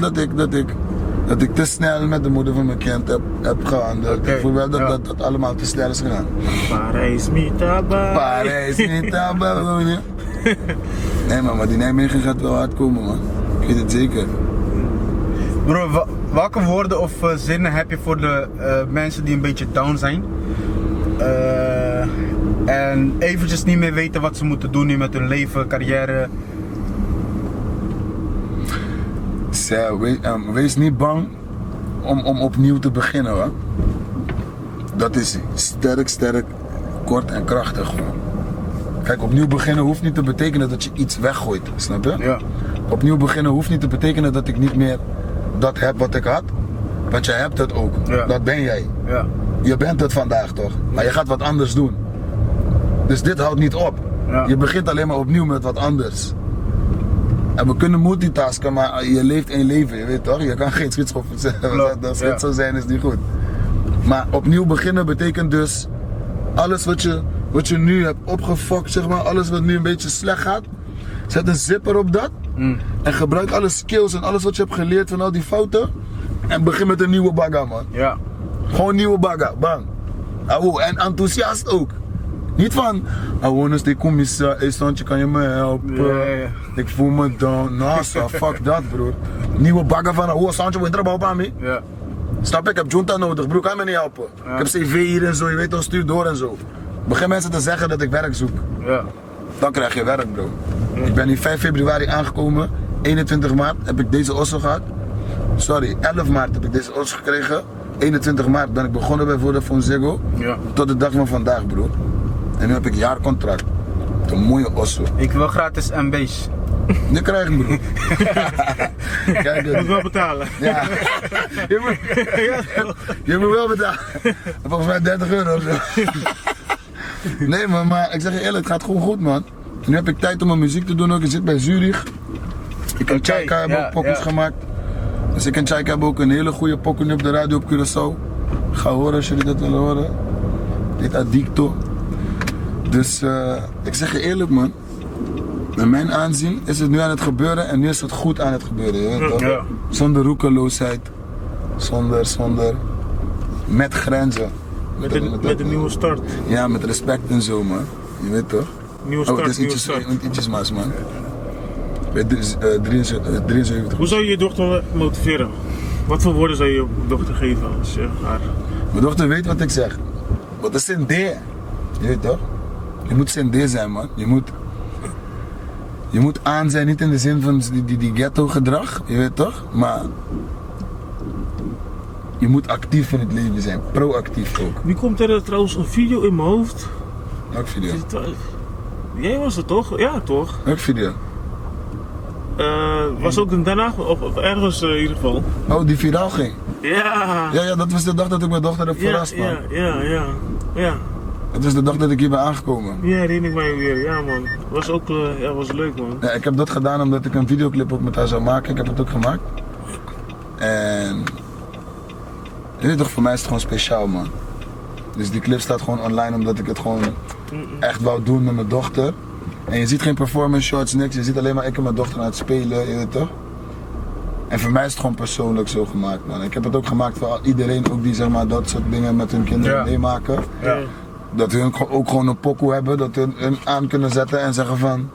dat ik te snel met de moeder van mijn kind heb gehandeld. Oké, Ik voel wel ja. dat allemaal te snel is gegaan. Parijs, Mitaba. Parijs, niet tabel, nee. Nee man, maar die Nijmegen gaat wel hard komen, man. Ik weet het zeker. Bro, welke woorden of zinnen heb je voor de mensen die een beetje down zijn? En eventjes niet meer weten wat ze moeten doen nu met hun leven, carrière. Wees niet bang om opnieuw te beginnen, hoor. Dat is sterk, kort en krachtig gewoon. Kijk, opnieuw beginnen hoeft niet te betekenen dat je iets weggooit, snap je? Ja. Opnieuw beginnen hoeft niet te betekenen dat ik niet meer dat heb wat ik had. Want jij hebt het ook. Ja. Dat ben jij. Ja. Je bent het vandaag toch? Maar je gaat wat anders doen. Dus dit houdt niet op. Ja. Je begint alleen maar opnieuw met wat anders. En we kunnen multitasken, maar je leeft één leven, je weet toch? Je kan geen schizofreen zijn. Dat schizo zijn is niet goed. Maar opnieuw beginnen betekent dus alles wat je nu hebt opgefokt, zeg maar, alles wat nu een beetje slecht gaat, zet een zipper op dat en gebruik alle skills en alles wat je hebt geleerd van al die fouten en begin met een nieuwe bagga, man. Ja. Gewoon nieuwe bagga, bang. Awo, en enthousiast ook. Niet van, gewoon die commissar, Standje, kan je me helpen? Ja. Ik voel me down. Nasa, fuck dat, broer. Nieuwe bagga van, oh, Standje, wil je er helpen aan me? Ja. Snap ik heb Junta nodig, broer, kan je me niet helpen? Ja. Ik heb cv hier en zo, je weet toch, stuur door en zo. Begin mensen te zeggen dat ik werk zoek. Ja. Dan krijg je werk, bro. Ik ben hier 5 februari aangekomen, 21 maart heb ik deze osso gehad. Sorry, 11 maart heb ik deze osso gekregen. 21 maart ben ik begonnen bij Vodafone Ziggo. Ja. Tot de dag van vandaag, broer. En nu heb ik jaarcontract. Een mooie osso. Ik wil gratis MB's. Nu krijg ik, broer. Kijk, Moet wel betalen. ja. Je moet wel betalen. Volgens mij 30 euro of zo. Nee man, maar ik zeg je eerlijk, het gaat gewoon goed, man. Nu heb ik tijd om mijn muziek te doen ook. Ik zit bij Zurich. Ik en Chaika hebben ja, ook pokkels ja. gemaakt. Dus ik en Chaika hebben ook een hele goede pokken nu op de radio op Curaçao. Ga horen als jullie dat willen horen. Dit Addicto. Dus ik zeg je eerlijk, man. Naar mijn aanzien is het nu aan het gebeuren en nu is het goed aan het gebeuren. Je weet toch? Ja. Zonder roekeloosheid. Zonder. Met grenzen. Met een nieuwe start. Ja, met respect en zo, man. Je weet toch? Nieuwe Oh, het start, is nieuwe start. ietsjes maas, man. Bij 73. Hoe zou je je dochter motiveren? Wat voor woorden zou je je dochter geven als je haar... Mijn dochter weet wat ik zeg. Wat is een D? Je weet toch? Je moet een D zijn, man. Je moet aan zijn, niet in de zin van die ghetto gedrag, je weet toch? Maar je moet actief in het leven zijn, proactief ook. Nu komt er trouwens een video in mijn hoofd. Welke video? Jij was het toch? Ja, toch? Welke video? Was ook daarna, of ergens in ieder geval. Oh, die viraal ging? Ja! Ja, dat was de dag dat ik mijn dochter heb verrast, man. Ja. Het is de dag dat ik hier ben aangekomen. Ja, herinner ik mij weer. Ja, man. Was ook was leuk, man. Ja, ik heb dat gedaan omdat ik een videoclip ook met haar zou maken. Ik heb het ook gemaakt. En je weet toch, voor mij is het gewoon speciaal, man. Dus die clip staat gewoon online omdat ik het gewoon echt wou doen met mijn dochter. En je ziet geen performance shots, niks. Je ziet alleen maar ik en mijn dochter aan het spelen, je weet toch? En voor mij is het gewoon persoonlijk zo gemaakt, man. Ik heb het ook gemaakt voor iedereen ook die zeg maar, dat soort dingen met hun kinderen meemaken. Ja. Dat hun ook gewoon een pokoe hebben, dat hun aan kunnen zetten en zeggen van...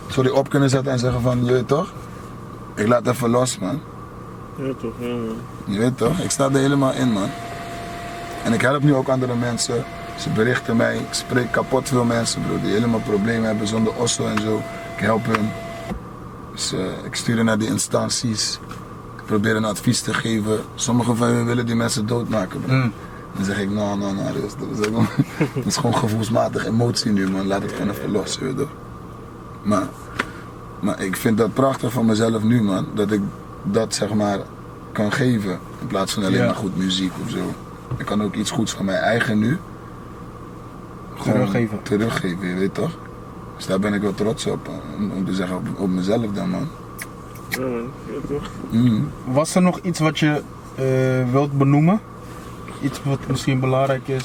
Sorry, op kunnen zetten en zeggen van, je weet toch? Ik laat even los, man. Ja toch, ja man. Je weet toch? Ik sta er helemaal in, man. En ik help nu ook andere mensen. Ze berichten mij, ik spreek kapot veel mensen, bro, die helemaal problemen hebben zonder osso en zo. Ik help hun. Dus ik stuur hen naar die instanties. Ik probeer een advies te geven. Sommige van hen willen die mensen doodmaken, bro. Dan zeg ik, nou, dat is gewoon gevoelsmatig emotie nu, man. Laat het gewoon even los, weet je. Maar ik vind dat prachtig van mezelf nu, man. Dat ik dat, zeg maar, kan geven. In plaats van alleen maar goed muziek of zo. Ik kan ook iets goeds van mijn eigen nu teruggeven, je weet toch? Dus daar ben ik wel trots op, om te zeggen op mezelf dan, man. Ja man, ja toch. Was er nog iets wat je wilt benoemen? Iets wat misschien belangrijk is?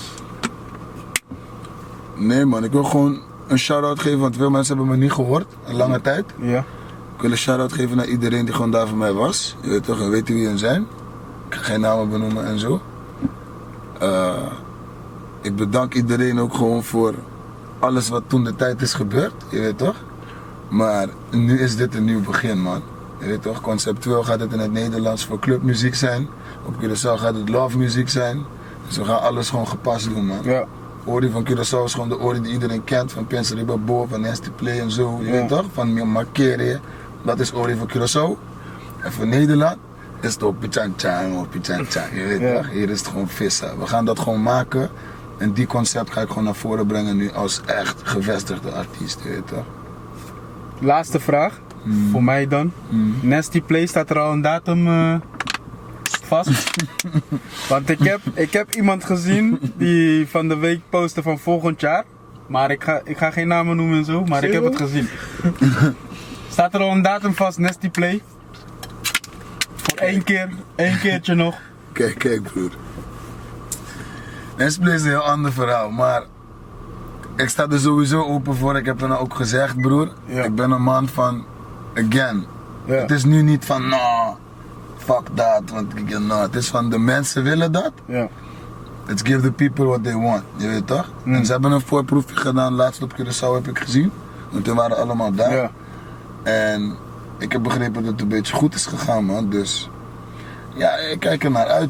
Nee man, ik wil gewoon een shout-out geven, want veel mensen hebben me niet gehoord, een lange tijd. Ja. Ik wil een shout-out geven naar iedereen die gewoon daar voor mij was. Je weet toch, en weet wie hun zijn. Ik ga geen namen benoemen en zo. Ik bedank iedereen ook gewoon voor alles wat toen de tijd is gebeurd, je weet toch? Maar nu is dit een nieuw begin, man. Je weet toch, conceptueel gaat het in het Nederlands voor clubmuziek zijn. Op Curaçao gaat het love muziek zijn. Dus we gaan alles gewoon gepast doen, man. Ja. Ori van Curaçao is gewoon de Ori die iedereen kent. Van Pins Ribabo, van Nasty Play en zo, je weet toch? Van Markeren. Dat is Ori van Curaçao. En voor Nederland is het ook Pichang of Pichang, je weet toch? Hier is het gewoon vissen. We gaan dat gewoon maken. En die concept ga ik gewoon naar voren brengen nu als echt gevestigde artiest, je weet toch? Laatste vraag, voor mij dan. Nasty Play, staat er al een datum vast? Want ik heb iemand gezien die van de week postte van volgend jaar. Maar ik ga geen namen noemen en zo, maar ik heb het gezien. Staat er al een datum vast, Nasty Play? Voor één keertje nog. Kijk broer. Nasty Play is een heel ander verhaal, maar ik sta er sowieso open voor. Ik heb het nou ook gezegd, broer. Ja. Ik ben een man van, again. Ja. Het is nu niet van, nou, fuck dat, want het is van de mensen willen dat. Ja. Let's give the people what they want, je weet toch? En ze hebben een voorproefje gedaan, laatst op Curaçao heb ik gezien. Want toen waren allemaal daar. Ja. En ik heb begrepen dat het een beetje goed is gegaan, man. Dus ja, ik kijk er naar uit.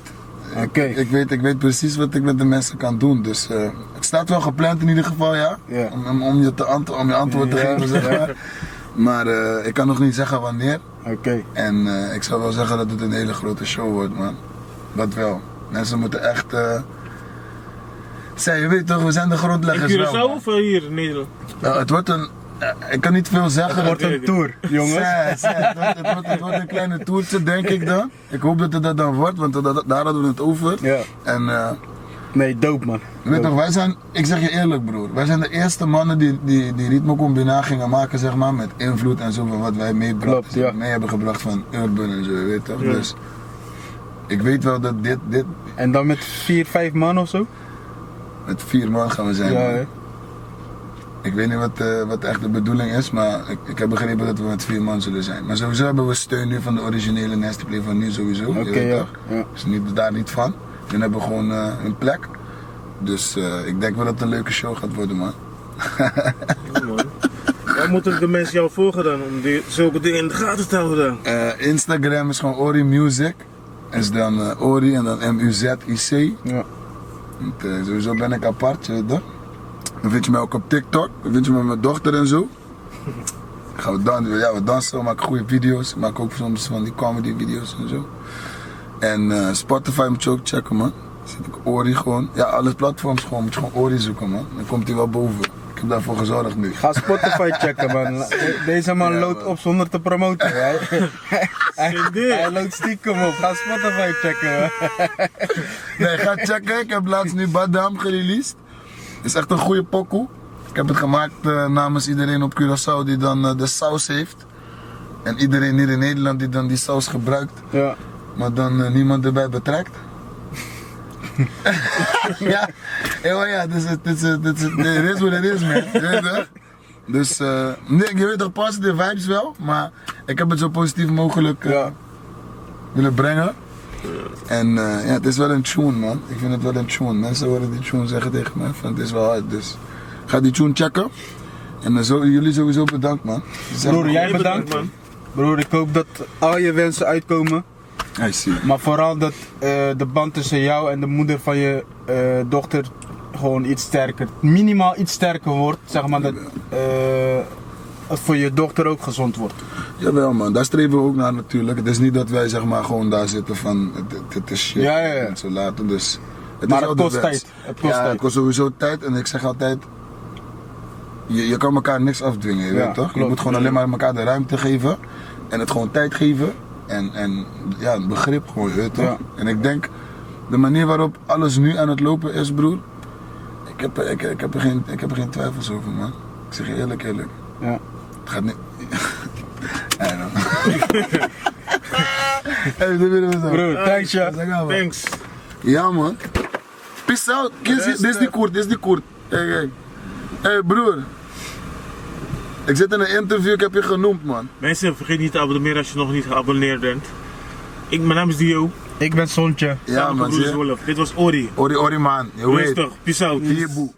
Oké. Ik weet precies wat ik met de mensen kan doen. Dus het staat wel gepland in ieder geval, ja. Ja. Om je antwoord te geven, zeg maar. Maar ik kan nog niet zeggen wanneer. Oké. En ik zou wel zeggen dat het een hele grote show wordt, man. Dat wel. Mensen moeten echt... je weet toch, we zijn de grondleggers In wel, Curaçao man. of hier in Nederland? Het wordt een... ik kan niet veel zeggen. Het wordt een tour, jongens. Het wordt een kleine toertje, denk ik dan. Ik hoop dat het dat dan wordt, want daar hadden we het over. Ja. En Nee, dope man. je weet toch, wij zijn, ik zeg je eerlijk broer, wij zijn de eerste mannen die ritmecombina gingen maken, zeg maar, met invloed en zo van wat wij mee hebben gebracht van urban en zo, je weet toch. Ja. Dus ik weet wel dat dit En dan met 4, 5 man of zo? met 4 man gaan we zijn. Ja, man. hè? Ik weet niet wat echt de bedoeling is, maar ik heb begrepen dat we met 4 man zullen zijn. Maar sowieso hebben we steun nu van de originele Nasty Play van nu sowieso. Oké, ja. Ja. Dus daar niet van. Dan hebben we gewoon een plek. Dus ik denk wel dat het een leuke show gaat worden, man. Ja, man. Waar moeten de mensen jou volgen dan, om zulke dingen in de gaten te houden dan? Instagram is gewoon Ori Music. Is dan Ori en dan MUZIC. Ja. Sowieso ben ik apart, je weet toch? Dan vind je mij ook op TikTok. Dan vind je me met mijn dochter en zo. Gaan we dansen, we dansen, we maken goede video's. Ik maak ook soms van die comedy video's en zo. En Spotify moet je ook checken, man. Dan zit ik Ori gewoon. Ja, alle platforms gewoon. Moet je gewoon Ori zoeken, man. Dan komt hij wel boven. Ik heb daarvoor gezorgd nu. Ga Spotify checken, man. Deze man loodt op zonder te promoten. Hij loodt stiekem op. Ga Spotify checken, man. Nee, ga checken. Ik heb laatst nu Badam gereleased. Is echt een goede pokoe. Ik heb het gemaakt namens iedereen op Curaçao die dan de saus heeft. En iedereen hier in Nederland die dan die saus gebruikt. Ja. Maar dan niemand erbij betrekt. ja, dus het is wat het is, man. Je weet toch? Dus, nee, je weet toch, positive vibes wel, maar ik heb het zo positief mogelijk willen brengen. En ja, het is wel een tune, man. Ik vind het wel een tune. Mensen horen die tune zeggen tegen mij van het is wel hard. Dus ga die tune checken. En jullie sowieso bedankt, man. Broer, jij bedankt. man. Broer, ik hoop dat al je wensen uitkomen. I see. Maar vooral dat de band tussen jou en de moeder van je dochter gewoon iets sterker, minimaal iets sterker wordt. Zeg maar dat het voor je dochter ook gezond wordt. Jawel, man, daar streven we ook naar natuurlijk. Het is niet dat wij zeg maar gewoon daar zitten van het is shit Ja. en zo laten. Dus Maar is het wel kost de wens. tijd. Het kost Ja, tijd. het kost sowieso tijd en ik zeg altijd, je kan elkaar niks afdwingen, je Ja, weet toch? Je klopt. moet gewoon alleen maar elkaar de ruimte geven en het gewoon tijd geven en ja, een begrip gewoon, je weet toch? Ja. En ik denk, de manier waarop alles nu aan het lopen is, broer, ik heb er geen twijfels over, man. Ik zeg je eerlijk. Ja. Het gaat niet... Ja, dan. Hey, dit willen we zo. Broer, thanks ja. Thanks. Ja, man. Peace out. Dit is die koert. Hey, broer. Ik zit in een interview, ik heb je genoemd, man. Mensen, vergeet niet te abonneren als je nog niet geabonneerd bent. Mijn naam is Dio. Ik ben Sontje. Ja, man. Broeders Wolf. Dit was Ori. Ori, man. Je weet. Rustig. Peace out. Hier, boe.